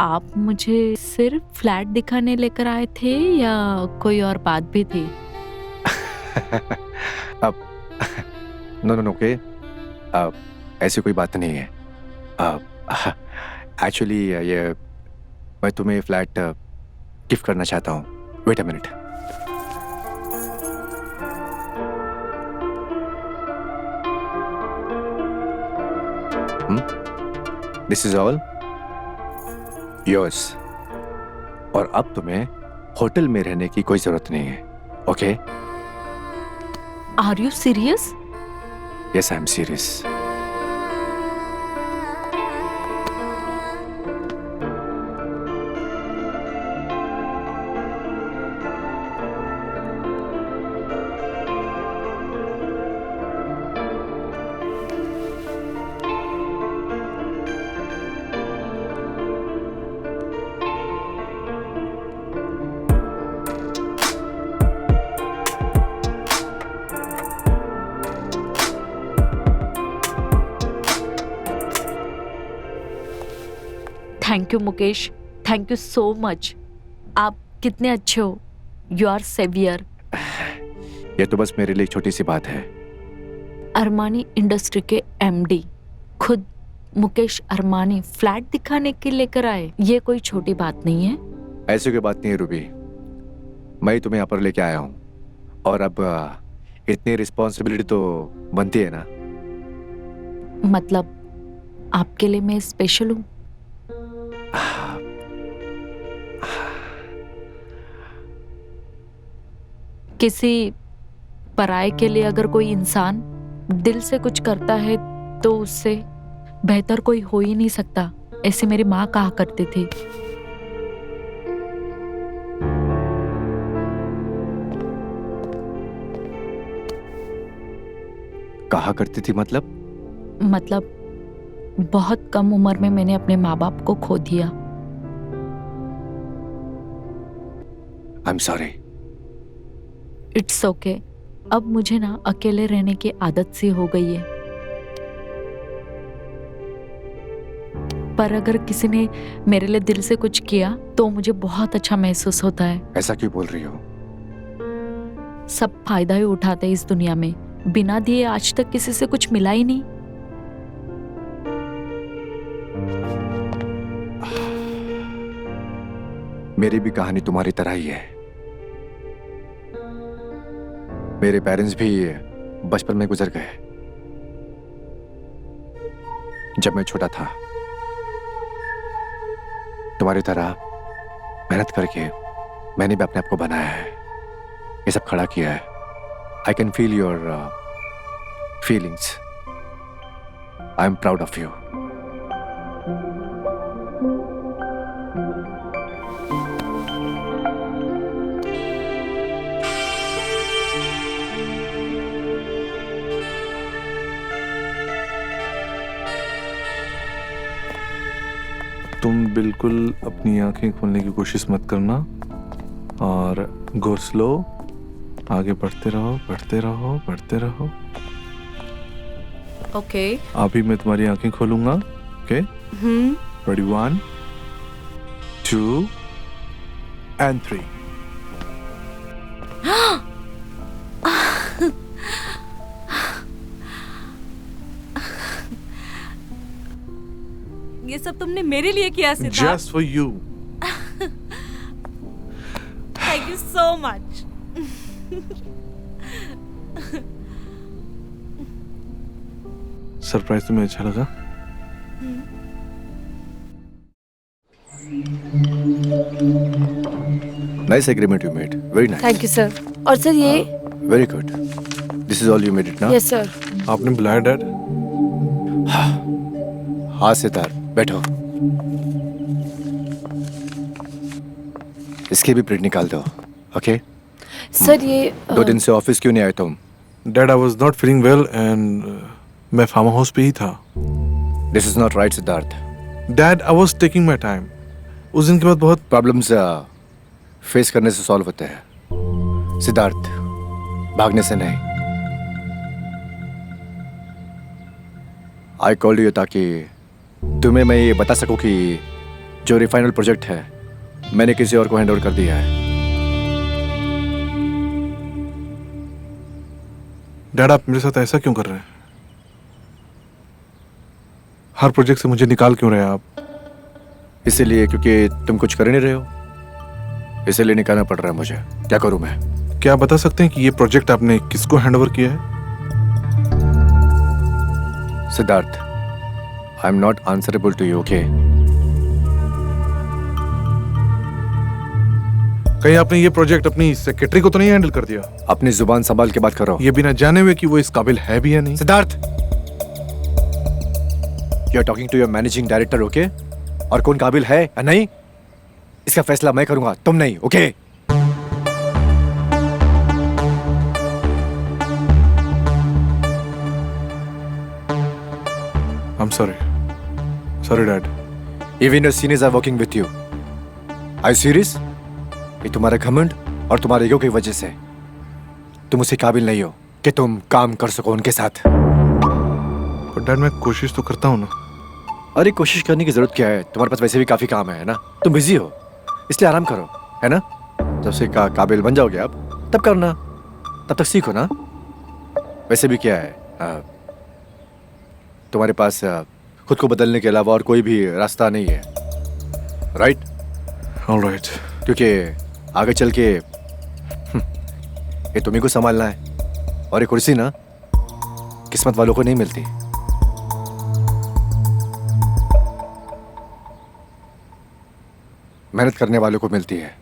आप मुझे सिर्फ फ्लैट दिखाने लेकर आए थे या कोई और बात भी थी? अब नो ओके, ऐसी कोई बात नहीं है। एक्चुअली ये मैं तुम्हें फ्लैट गिफ्ट करना चाहता हूँ। Wait a minute. This is all yours. और अब तुम्हें होटल में रहने की कोई जरूरत नहीं है, okay? Are you serious? Yes, I am serious. Thank you Mukesh, thank you so much. आप कितने अच्छे हो। You are saviour. ये तो बस मेरे लिए छोटी सी बात है। अरमानी इंडस्ट्री के एमडी खुद मुकेश अरमानी फ्लैट दिखाने के लेकर आए, ये कोई छोटी बात नहीं है। ऐसी कोई बात नहीं है रूबी, मैं ही तुम्हें यहाँ पर लेके आया हूँ और अब इतनी रिस्पॉन्सिबिलिटी तो बनती है ना। मतलब आपके लिए मैं स्पेशल हूँ? किसी पराये के लिए अगर कोई इंसान दिल से कुछ करता है तो उससे बेहतर कोई हो ही नहीं सकता, ऐसे मेरी माँ कहा करती थी। कहा करती थी मतलब बहुत कम उम्र में मैंने अपने माँ बाप को खो दिया। आई एम सॉरी। It's okay. अब मुझे ना अकेले रहने की आदत सी हो गई है। पर अगर किसी ने मेरे लिए दिल से कुछ किया तो मुझे बहुत अच्छा महसूस होता है। ऐसा क्यों बोल रही हो? सब फायदा ही उठाते हैं इस दुनिया में। बिना दिए आज तक किसी से कुछ मिला ही नहीं। मेरी भी कहानी तुम्हारी तरह ही है। मेरे पेरेंट्स भी बचपन में गुजर गए जब मैं छोटा था। तुम्हारी तरह मेहनत करके मैंने भी अपने आप को बनाया है, ये सब खड़ा किया है। I can feel your feelings. I am proud of you. तुम बिल्कुल अपनी आंखें खोलने की कोशिश मत करना और गो स्लो। आगे बढ़ते रहो, बढ़ते रहो, बढ़ते रहो। ओके। अभी मैं तुम्हारी आंखें खोलूंगा। Okay, ready? 1 2 and 3। ये सब तुमने मेरे लिए किया Siddharth. Just for you. Thank you so much. Surprise तुम्हें अच्छा लगा? Nice agreement you made. Very nice. Thank you sir. और सर ये very good. This is all you made it ना? Yes sir. आपने बुलाया डैड? हाँ सिद्धार्थ, बैठो। इसके भी प्रिंट निकाल दो। ओके? सर ये 2 दिन से ऑफिस क्यों नहीं आए तुम? Dad, I was not feeling well and मैं फार्म हाउस पे ही था। This is not right Siddharth. Dad, I was taking my time. उस दिन के बाद बहुत प्रॉब्लम्स फेस करने से सॉल्व होते हैं सिद्धार्थ, भागने से नहीं। आई कॉल्ड यू ताकि तुम्हें मैं ये बता सकूं कि जो रिफाइनल प्रोजेक्ट है मैंने किसी और को हैंड ओवर कर दिया है। डैड, आप मेरे साथ ऐसा क्यों कर रहे हैं? हर प्रोजेक्ट से मुझे निकाल क्यों रहे हैं आप? इसीलिए क्योंकि तुम कुछ कर नहीं रहे हो, इसीलिए निकालना पड़ रहा है मुझे। क्या करूं मैं? क्या आप बता सकते हैं कि ये प्रोजेक्ट आपने किसको हैंड ओवर किया है? Siddharth, I am not answerable to you. Okay? कहीं आपने ये प्रोजेक्ट अपनी सेक्रेटरी को तो नहीं हैंडल कर दिया? अपनी जुबान संभाल के बात करो। ये बिना जाने हुए कि वो इस काबिल है भी या नहीं। Siddharth, you are talking to your managing director. Okay? और कौन काबिल है या नहीं इसका फैसला मैं करूंगा, तुम नहीं। Okay? I'm sorry. Sorry, Dad. Even your seniors are working with you. Are you serious? ये तुम्हारा घमंड और तुम्हारे ईगो की वजह से तुम उसे काबिल नहीं हो कि तुम काम कर सको उनके साथ। पर डैड, मैं कोशिश तो करता हूँ ना। अरे कोशिश करने की जरूरत क्या है? तुम्हारे पास वैसे भी काफी काम है ना? तुम बिजी हो इसलिए आराम करो, है ना? जब से काबिल बन जाओगे आप तब करना, तब तक सीखो ना। वैसे भी क्या है, तुम्हारे पास खुद को बदलने के अलावा और कोई भी रास्ता नहीं है। राइट? ऑलराइट। क्योंकि आगे चल के ये तुम्ही को संभालना है और ये कुर्सी ना किस्मत वालों को नहीं मिलती। मेहनत करने वालों को मिलती है।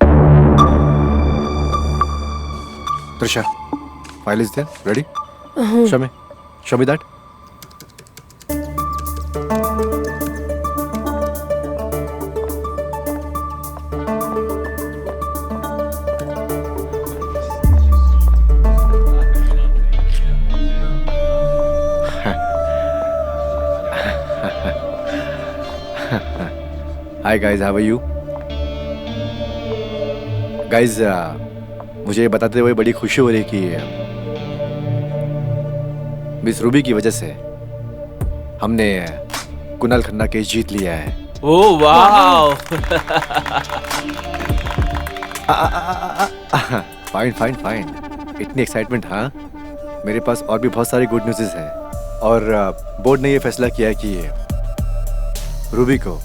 Trisha, file is there, ready? Show me that. Hi guys, how are you? Guys, मुझे ये बताते हुए बड़ी खुशी हो रही कि मिस रूबी की वजह से हमने कुणाल खन्ना केस जीत लिया है। Oh wow! Fine fine fine, इतनी एक्साइटमेंट? हाँ, मेरे पास और भी बहुत सारी गुड न्यूज़ हैं। और बोर्ड ने ये फैसला किया है कि रूबी को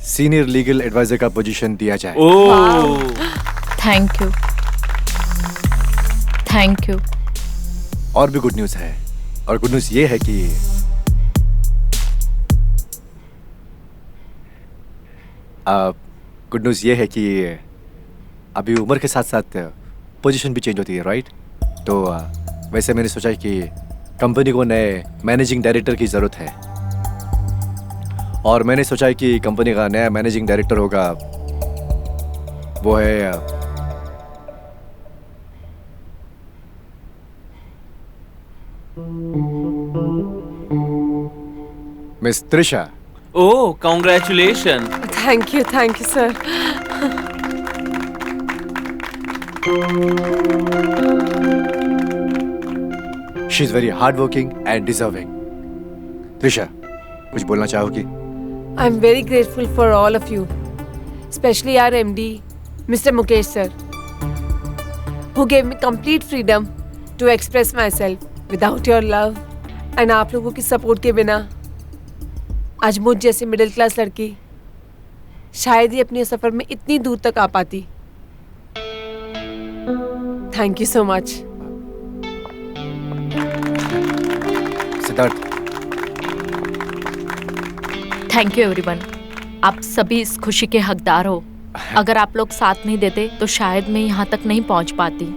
सीनियर लीगल एडवाइजर का पोजीशन दिया जाए। Oh! Thank you, thank you. और भी गुड न्यूज़ है, और गुड न्यूज़ ये है कि गुड न्यूज़ ये है कि अभी उम्र के साथ साथ पोजीशन भी चेंज होती है, राइट? तो वैसे मैंने सोचा कि कंपनी को नए मैनेजिंग डायरेक्टर की ज़रूरत है, और मैंने सोचा कि कंपनी का नया मैनेजिंग डायरेक्टर होगा, वो है miss Trisha. Oh, congratulation! Thank you sir. She is very hard working and deserving. Trisha, कुछ बोलना चाहोगी? I am very grateful for all of you, specially our MD, Mr. Mukesh sir, who gave me complete freedom to express myself. Without your love and आप लोगों की support के बिना आज मुझ जैसे मिडिल क्लास लड़की शायद ही अपने सफर में इतनी दूर तक आ पाती। Thank you so much. Siddharth. Thank you everyone. आप सभी इस खुशी के हकदार हो। अगर आप लोग साथ नहीं देते तो शायद मैं यहाँ तक नहीं पहुँच पाती।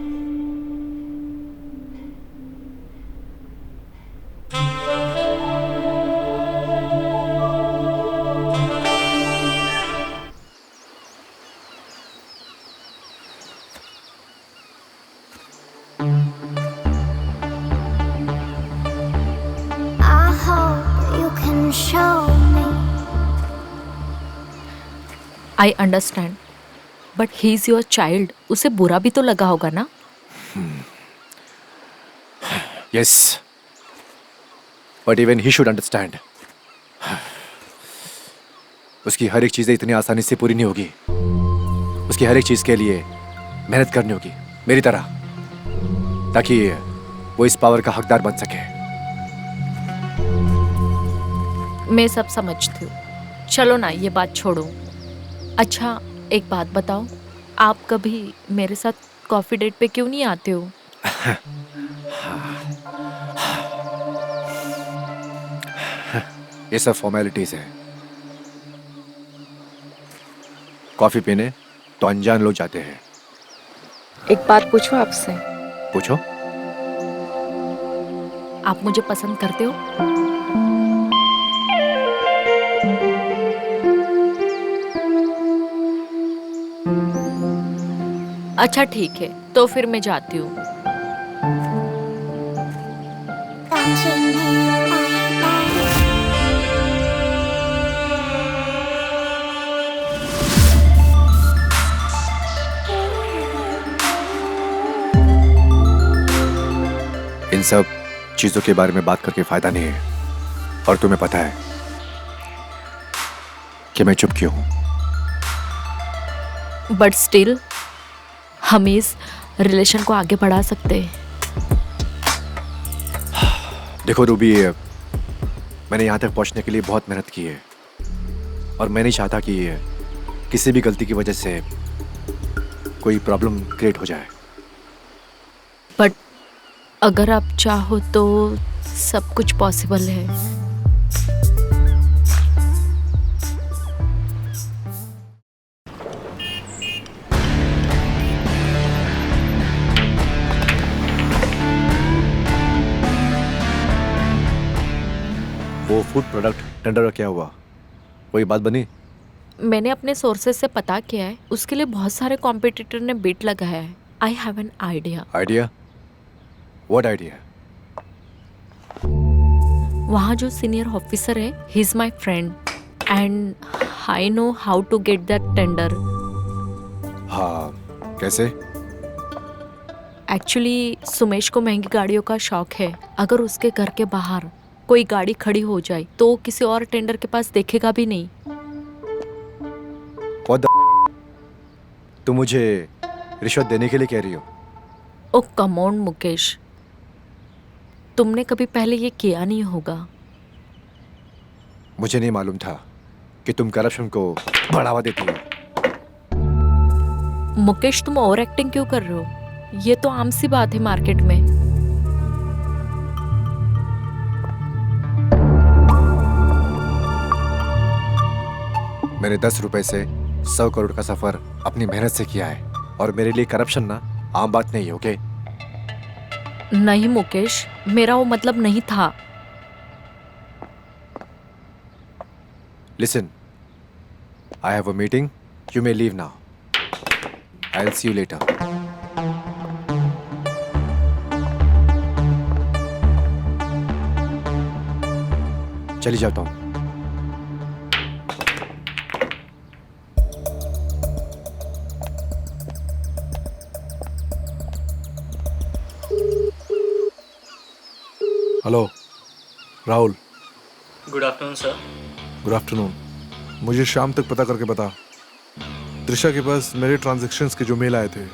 I hope you can show me. I understand, but he is your child. उसे बुरा भी तो लगा होगा ना? Yes, but even he should understand. उसकी हर एक चीजें इतनी आसानी से पूरी नहीं होगी। उसकी हर एक चीज के लिए मेहनत करनी होगी, मेरी तरह, ताकि वो इस पावर का हकदार बन सके। मैं सब समझती हूँ। चलो ना, ये बात छोड़ो। अच्छा, एक बात बताओ, आप कभी मेरे साथ कॉफी डेट पे क्यों नहीं आते हो? ये सब फॉर्मेलिटीज हैं। कॉफी पीने तो अनजान लोग जाते हैं। एक बात पूछो आपसे। पूछो। आप मुझे पसंद करते हो? अच्छा ठीक है, तो फिर मैं जाती हूँ। Touching me like that. इन सब चीजों के बारे में बात करके फायदा नहीं है, और तुम्हें पता है कि मैं चुप क्यों हूं। बट स्टिल हम इस रिलेशन को आगे बढ़ा सकते हैं। देखो रूबी, मैंने यहाँ तक पहुँचने के लिए बहुत मेहनत की है, और मैं नहीं चाहता कि किसी भी गलती की वजह से कोई प्रॉब्लम क्रिएट हो जाए। बट अगर आप चाहो तो सब कुछ पॉसिबल है। वो फूड प्रोडक्ट टेंडर का क्या हुआ? कोई बात बनी? मैंने अपने सोर्सेज से पता किया है, उसके लिए बहुत सारे कॉम्पिटिटर ने बिड लगाया है। I have an idea. Idea? What idea? वहाँ जो सीनियर ऑफिसर है, he is my friend, and I know how to get that tender. हाँ, कैसे? एक्चुअली सुमेश को महंगी गाड़ियों का शौक है। अगर उसके घर के बाहर कोई गाड़ी खड़ी हो जाए तो किसी और टेंडर के पास देखेगा भी नहीं। What the? तुम मुझे रिश्वत देने के लिए कह रही हो? ओ कम ऑन मुकेश, तुमने कभी पहले ये किया नहीं होगा। मुझे नहीं मालूम था कि तुम करप्शन को बढ़ावा देती हो। मुकेश, तुम ओवर एक्टिंग क्यों कर रहे हो? ये तो आम सी बात है मार्केट में। मैंने 10 रुपए से 100 करोड़ का सफर अपनी मेहनत से किया है और मेरे लिए करप्शन ना आम बात नहीं है, ओके? नहीं मुकेश, मेरा वो मतलब नहीं था। Listen, I have a meeting. You may leave now. I'll see you later. चली जाता हूँ। Hello Rahul. Good afternoon sir. Good afternoon. मुझे शाम तक पता करके बता, त्रिशा के पास मेरे ट्रांजैक्शंस के जो मेल आए थे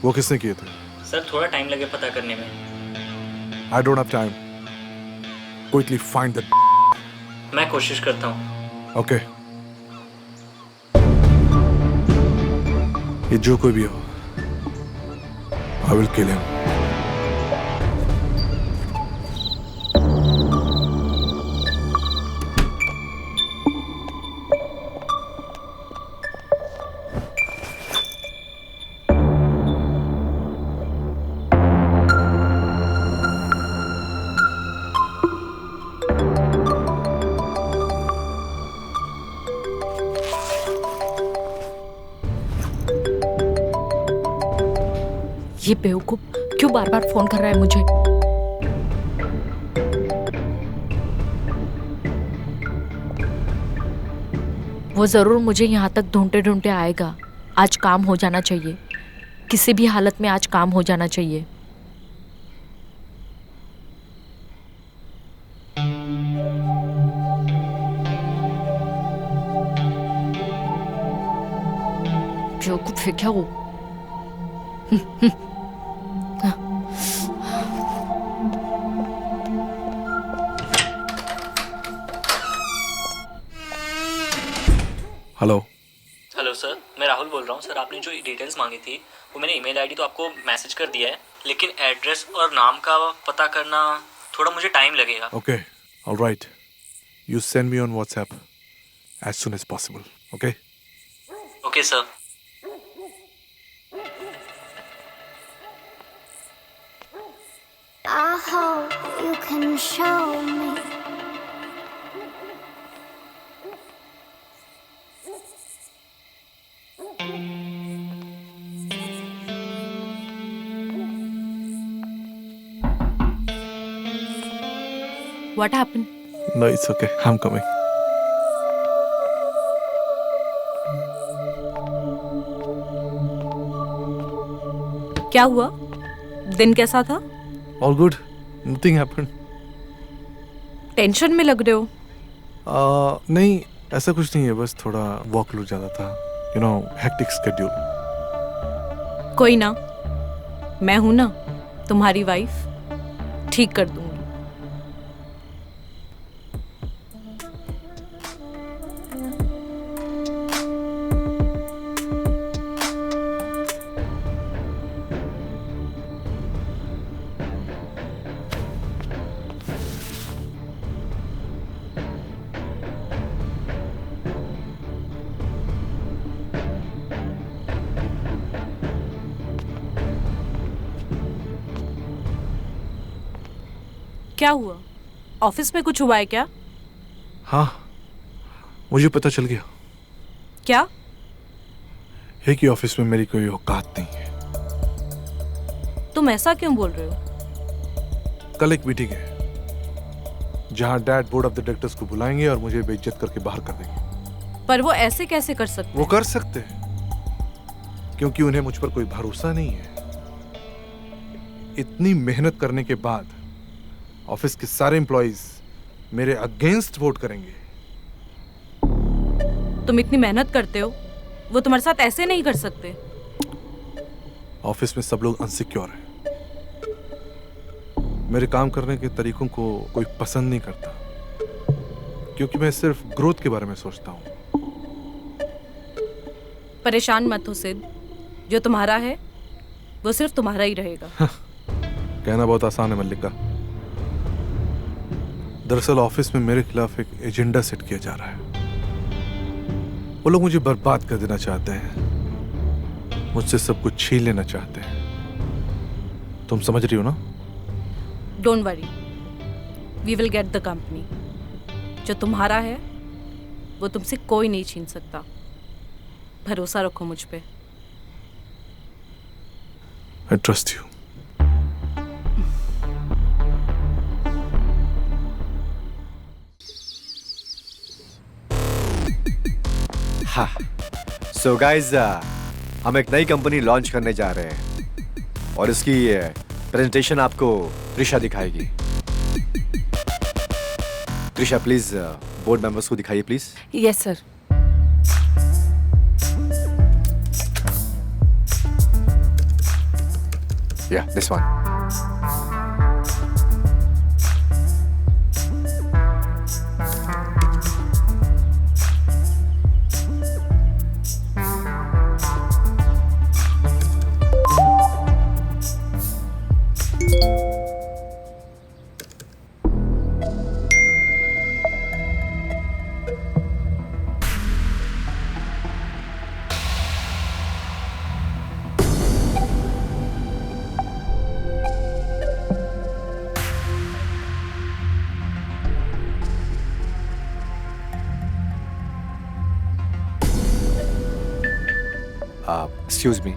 वो किसने किए थे? सर थोड़ा टाइम लगे पता करने में। I don't have time. Quickly find that. मैं कोशिश करता हूँ। ओके। ये जो कोई भी हो, आई विल किल हिम। ये बेवकूफ क्यों बार बार फोन कर रहा है मुझे? वो जरूर मुझे यहाँ तक ढूंढते ढूंढते आएगा। आज काम हो जाना चाहिए, किसी भी हालत में आज काम हो जाना चाहिए। बेवकूफ है क्या वो? हेलो। हेलो सर, मैं राहुल बोल रहा हूँ। सर आपने जो डिटेल्स मांगी थी वो मैंने ईमेल आईडी तो आपको मैसेज कर दिया है, लेकिन एड्रेस और नाम का पता करना थोड़ा मुझे टाइम लगेगा। Okay, alright. You send me on WhatsApp as soon as possible, okay? Okay sir. I hope you can show me. What happened? No, it's okay. I'm coming. क्या हुआ? दिन कैसा था? All good. Nothing happened. Tension में लग रहे हो। नहीं, ऐसा कुछ नहीं है, बस थोड़ा वर्कलोड ज़्यादा था। You know, hectic schedule. कोई ना, मैं हूं ना तुम्हारी वाइफ, ठीक कर दूंगी। क्या हुआ? ऑफिस में कुछ हुआ है क्या? हाँ, मुझे पता चल गया। क्या? है कि ऑफिस में मेरी कोई औकात नहीं है। तुम ऐसा क्यों बोल रहे हो? कल एक मीटिंग है जहां dad board of the directors को बुलाएंगे और मुझे बेइज्जत करके बाहर कर देंगे। पर वो ऐसे कैसे कर सकते? वो कर सकते हैं क्योंकि उन्हें मुझ पर कोई भरोसा नहीं है। इतनी मेहनत करने के बाद ऑफिस के सारे एम्प्लॉइज मेरे अगेंस्ट वोट करेंगे। तुम इतनी मेहनत करते हो, वो तुम्हारे साथ ऐसे नहीं कर सकते। ऑफिस में सब लोग अनसिक्योर हैं। मेरे काम करने के तरीकों को कोई पसंद नहीं करता क्योंकि मैं सिर्फ ग्रोथ के बारे में सोचता हूँ। परेशान मत हो सिद्ध, जो तुम्हारा है वो सिर्फ तुम्हारा ही रहेगा। कहना बहुत आसान है मल्लिका। दरअसल ऑफिस में मेरे खिलाफ एक एजेंडा सेट किया जा रहा है। वो लोग मुझे बर्बाद कर देना चाहते हैं, मुझसे सब कुछ छीन लेना चाहते हैं। तुम समझ रही हो ना? Don't worry, we will get the company. जो तुम्हारा है वो तुमसे कोई नहीं छीन सकता। भरोसा रखो मुझ पे। I trust you. हाँ, सो गाइस, हम एक नई कंपनी लॉन्च करने जा रहे हैं और इसकी प्रेजेंटेशन आपको त्रिशा दिखाएगी। त्रिशा, प्लीज बोर्ड मेंबर्स को दिखाइए please. Yes, sir. Yeah, this one. Excuse me.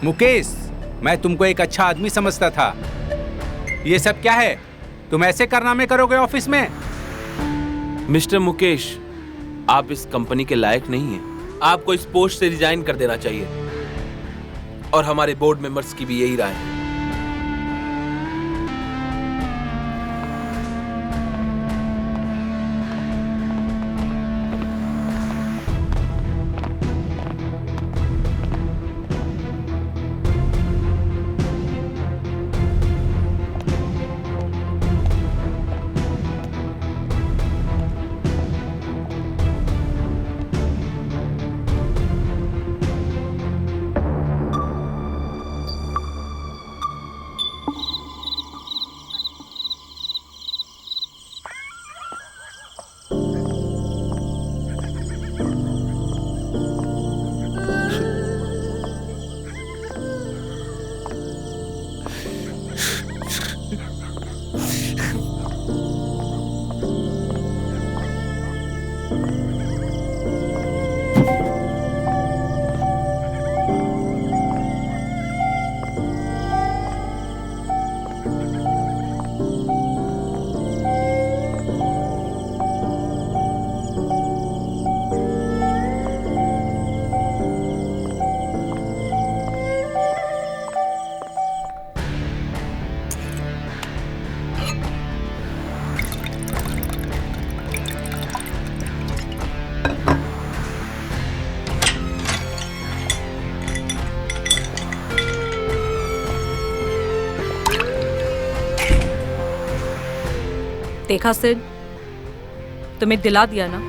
Mukesh, मैं तुमको एक अच्छा आदमी समझता था। ये सब क्या है? तुम ऐसे कारनामे करोगे ऑफिस में? मिस्टर मुकेश, आप इस कंपनी के लायक नहीं हैं। आपको इस पोस्ट से रिजाइन कर देना चाहिए और हमारे बोर्ड मेंबर्स की भी यही राय है। देखा सिड, तुम्हें दिला दिया ना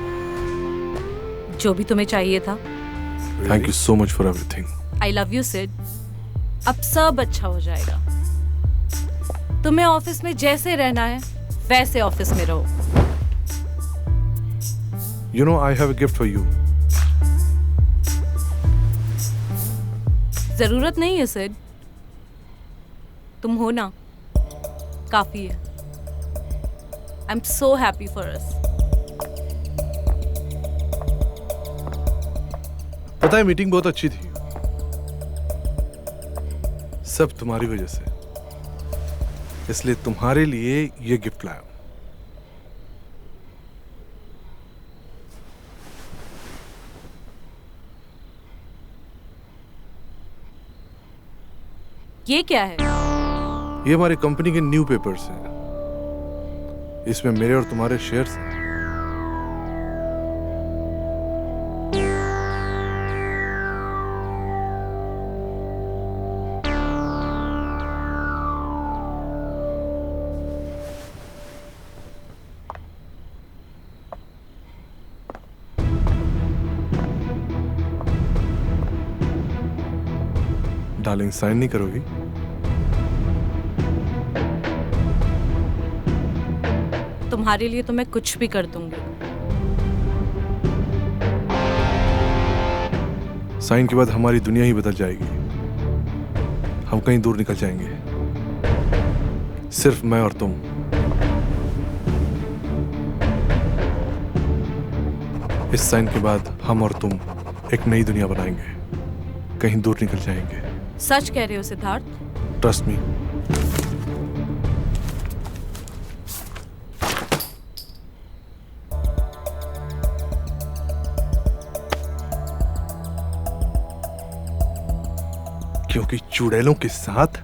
जो भी तुम्हें चाहिए था। Thank you so much for everything. I love you Sid. अब सब अच्छा हो जाएगा। तुम्हें ऑफिस में जैसे रहना है वैसे ऑफिस में रहो। You know, I have a gift for you. जरूरत नहीं है सिड, तुम हो ना। काफी है। I am so happy for us. पता है मीटिंग बहुत अच्छी थी, सब तुम्हारी वजह से, इसलिए तुम्हारे लिए ये गिफ्ट लाया हूं। ये क्या है? ये हमारी कंपनी के न्यू पेपर्स हैं, इसमें मेरे और तुम्हारे शेयर्स हैं। डार्लिंग, साइन नहीं करोगी? तुम्हारे लिए तो मैं कुछ भी कर दूंगी। साइन के बाद हमारी दुनिया ही बदल जाएगी, हम कहीं दूर निकल जाएंगे, सिर्फ मैं और तुम। इस साइन के बाद हम और तुम एक नई दुनिया बनाएंगे, कहीं दूर निकल जाएंगे। सच कह रहे हो सिद्धार्थ? Trust me. क्योंकि चुड़ैलों के साथ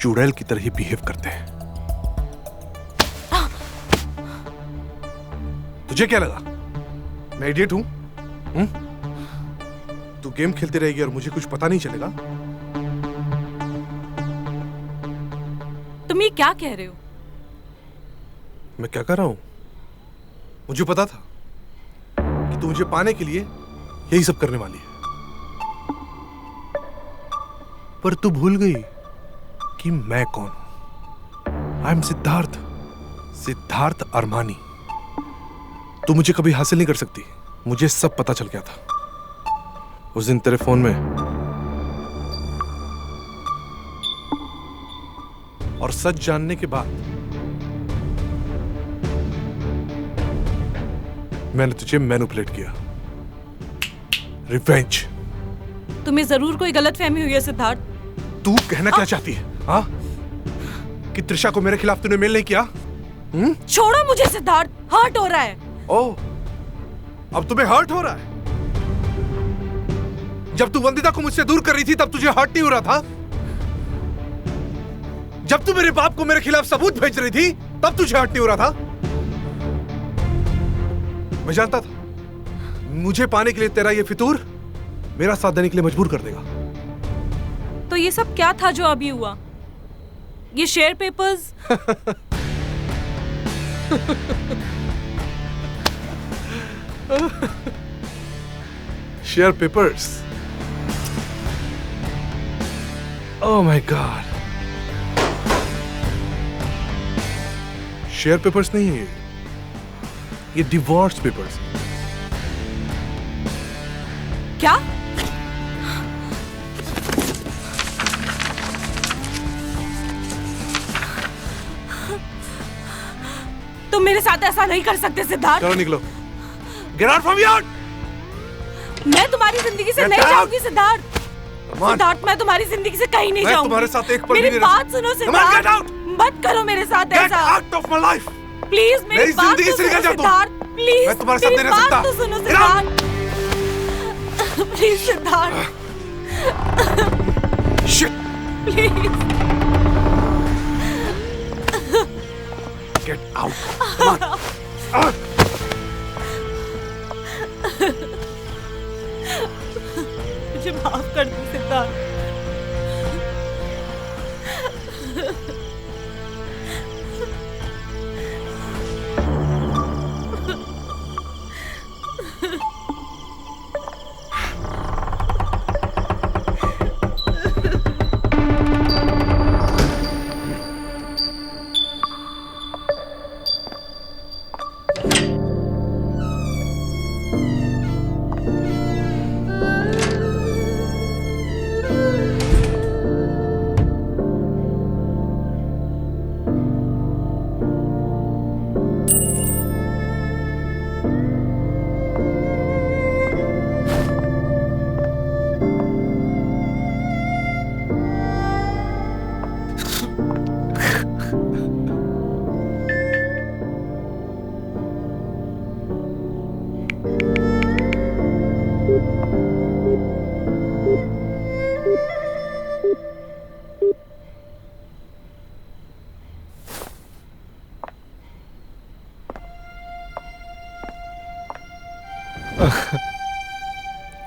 चुड़ैल की तरह ही बिहेव करते हैं। तुझे क्या लगा मैं इडियट हूं? तू गेम खेलती रहेगी और मुझे कुछ पता नहीं चलेगा? तुम ये क्या कह रहे हो? मैं क्या कर रहा हूं? मुझे पता था कि तू मुझे पाने के लिए यही सब करने वाली है, पर तू भूल गई कि मैं कौन हूं। I am Siddharth, Siddharth Armani. तू मुझे कभी हासिल नहीं कर सकती, मुझे सब पता चल गया था उस दिन तेरे फोन में। और सच जानने के बाद मैंने तुझे मैनिपुलेट किया। रिवेंज। तुम्हें जरूर कोई गलतफहमी हुई है सिद्धार्थ। तू कहना क्या चाहती है? हाँ, कि त्रिशा को मेरे खिलाफ तूने मेल नहीं किया? छोड़ो मुझे सिद्धार्थ, हर्ट हो रहा है। ओह, अब तुम्हें हर्ट हो रहा है? जब तू वंदिता को मुझसे दूर कर रही थी तब तुझे हर्ट नहीं हो रहा था? जब तू मेरे बाप को मेरे खिलाफ सबूत भेज रही थी तब तुझे हर्ट नहीं हो रहा था? मैं जानता था मुझे पाने के लिए तेरा ये फितूर मेरा साथ देने के लिए मजबूर कर देगा। तो ये सब क्या था जो अभी हुआ? ये share papers? Share papers? Oh my God, share papers नहीं है ये डिवोर्स पेपर्स। क्या? तुम मेरे साथ ऐसा नहीं कर सकते सिद्धार्थ। चलो निकलो, गेट आउट फ्रॉम हियर। मैं तुम्हारी जिंदगी से नहीं जाऊंगी सिद्धार्थ। सिद्धार्थ, मैं तुम्हारी जिंदगी से कहीं नहीं जाऊंगी। तुम्हारे साथ एक पल भी मेरी नहीं बात सुनो सिद्धार्थ, मत करो मेरे साथ ऐसा। Get out of my life. Please मेरी बात जिंदगी तो से निकल सुनो जा तुम। सिद्धार्थ, प्लीज मैं तुम्हारे साथ नहीं रह सकता। तो सुनो Siddharth, please Siddharth, shit, please get out. मुझे माफ कर दो सिद्धार्थ।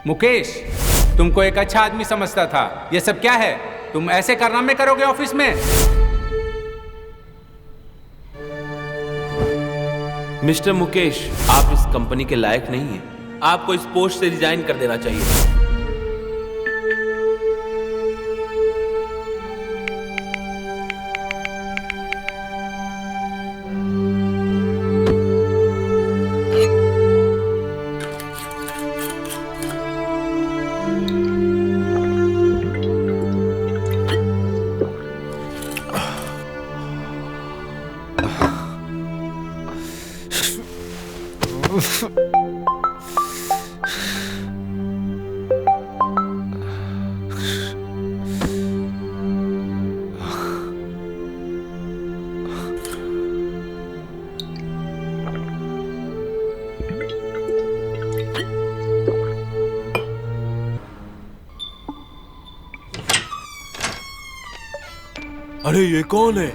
मुकेश, तुमको एक अच्छा आदमी समझता था। ये सब क्या है? तुम ऐसे कारनामे करोगे ऑफिस में? मिस्टर मुकेश, आप इस कंपनी के लायक नहीं हैं। आपको इस पोस्ट से रिजाइन कर देना चाहिए। अरे ये कौन है?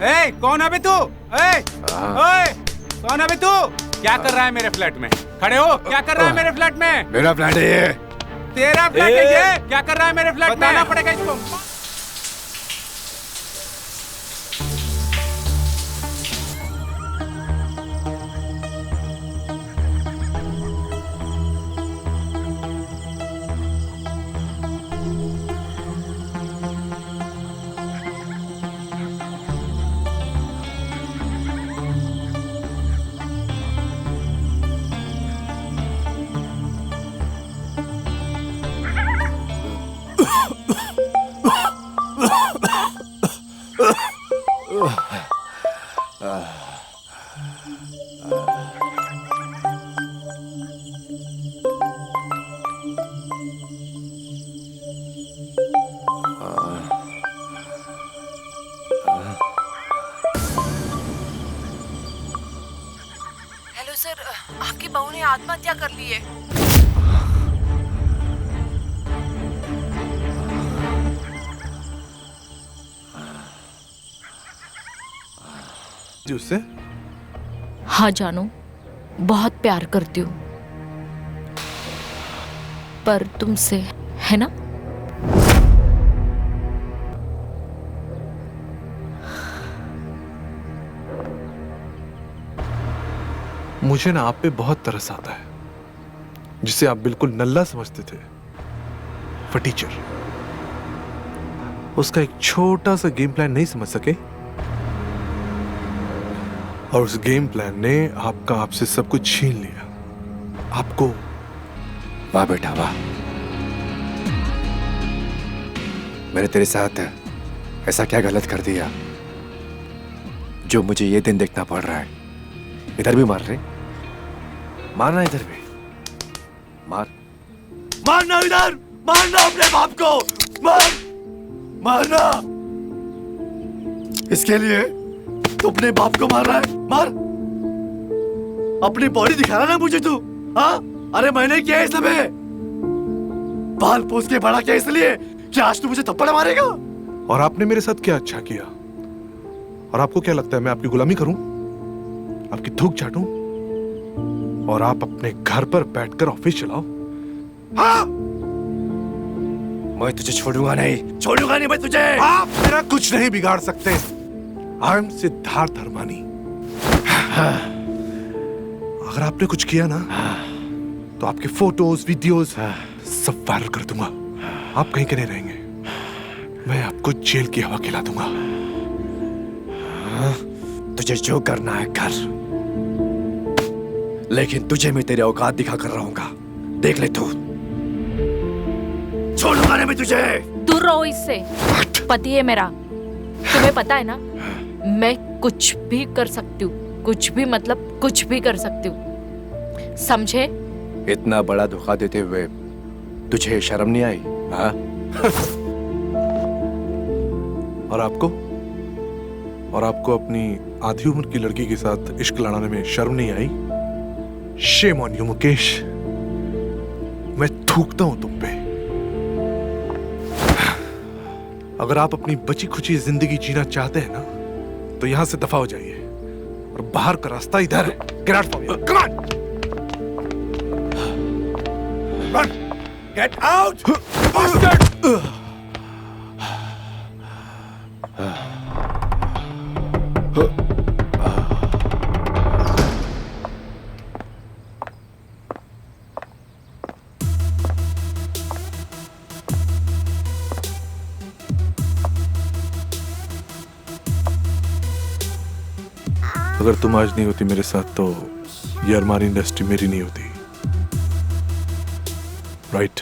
ए, कौन है बे तू? ए, कौन है बे तू? क्या कर रहा है मेरे फ्लैट में? खड़े हो, क्या कर रहा है मेरे फ्लैट में? मेरा फ्लैट है ये। तेरा फ्लैट है ये? क्या कर रहा है मेरे फ्लैट में? बताना पड़ेगा इसको। हेलो सर, आपकी बहू ने आत्महत्या कर ली है। उससे? हाँ जानू, बहुत प्यार करती हूँ, पर तुमसे, है ना? मुझे ना आप पे बहुत तरस आता है, जिसे आप बिल्कुल नल्ला समझते थे, फटीचर। उसका एक छोटा सा गेम प्लान नहीं समझ सके, और उस गेम प्लान ने आपसे सब कुछ छीन लिया। आपको। वाह बेटा वाह, मैंने तेरे साथ ऐसा क्या गलत कर दिया जो मुझे ये दिन देखना पड़ रहा है? इधर भी मार रहे, मारना इधर भी, मारना इधर, मारना अपने बाप को, मारना। इसके लिए तू अपने बाप को मार रहा है? मार, अपनी बॉडी दिखा रहा ना मुझे तू? हाँ, अरे मैंने किया है सब है, बाल पोस के बड़ा किया इसलिए कि आज तू मुझे थप्पड़ मारेगा? और आपने मेरे साथ क्या अच्छा किया? और आपको क्या लगता है मैं आपकी गुलामी करूं, आपकी थूक चाटूं, और आप अपने घर पर बैठकर ऑफिस चलाओ? हाँ? मैं तुझे छोड़ूंगा नहीं मैं तुझे। आप मेरा कुछ नहीं बिगाड़ सकते। I am Siddharth Armani. अगर आपने कुछ किया ना, तो आपके फोटोज वीडियोस सब वायरल कर दूंगा। आप कहीं के नहीं रहेंगे, मैं आपको जेल की हवा खिला दूंगा। तुझे जो करना है कर, लेकिन तुझे मैं तेरे औकात दिखा कर रहूंगा, देख ले तू। छोड़ूंगा नहीं मैं तुझे। दूर रहो इससे, पति है मेरा, तुम्हें पता है ना? मैं कुछ भी कर सकती हूँ, कुछ भी मतलब कुछ भी कर सकती हूँ, समझे? इतना बड़ा धोखा देते हुए तुझे शर्म नहीं आई? हाँ? और आपको अपनी आधी उम्र की लड़की के साथ इश्क लड़ाने में शर्म नहीं आई? शेम ऑन यू मुकेश, मैं थूकता हूं तुम पे। अगर आप अपनी बची खुची जिंदगी जीना चाहते हैं ना, तो यहां से दफा हो जाइए, और बाहर का रास्ता इधर है। Get out from here, come on, run, get out bastard. अगर तुम आज नहीं होती मेरे साथ तो ये अरमान इंडस्ट्री मेरी नहीं होती, राइट?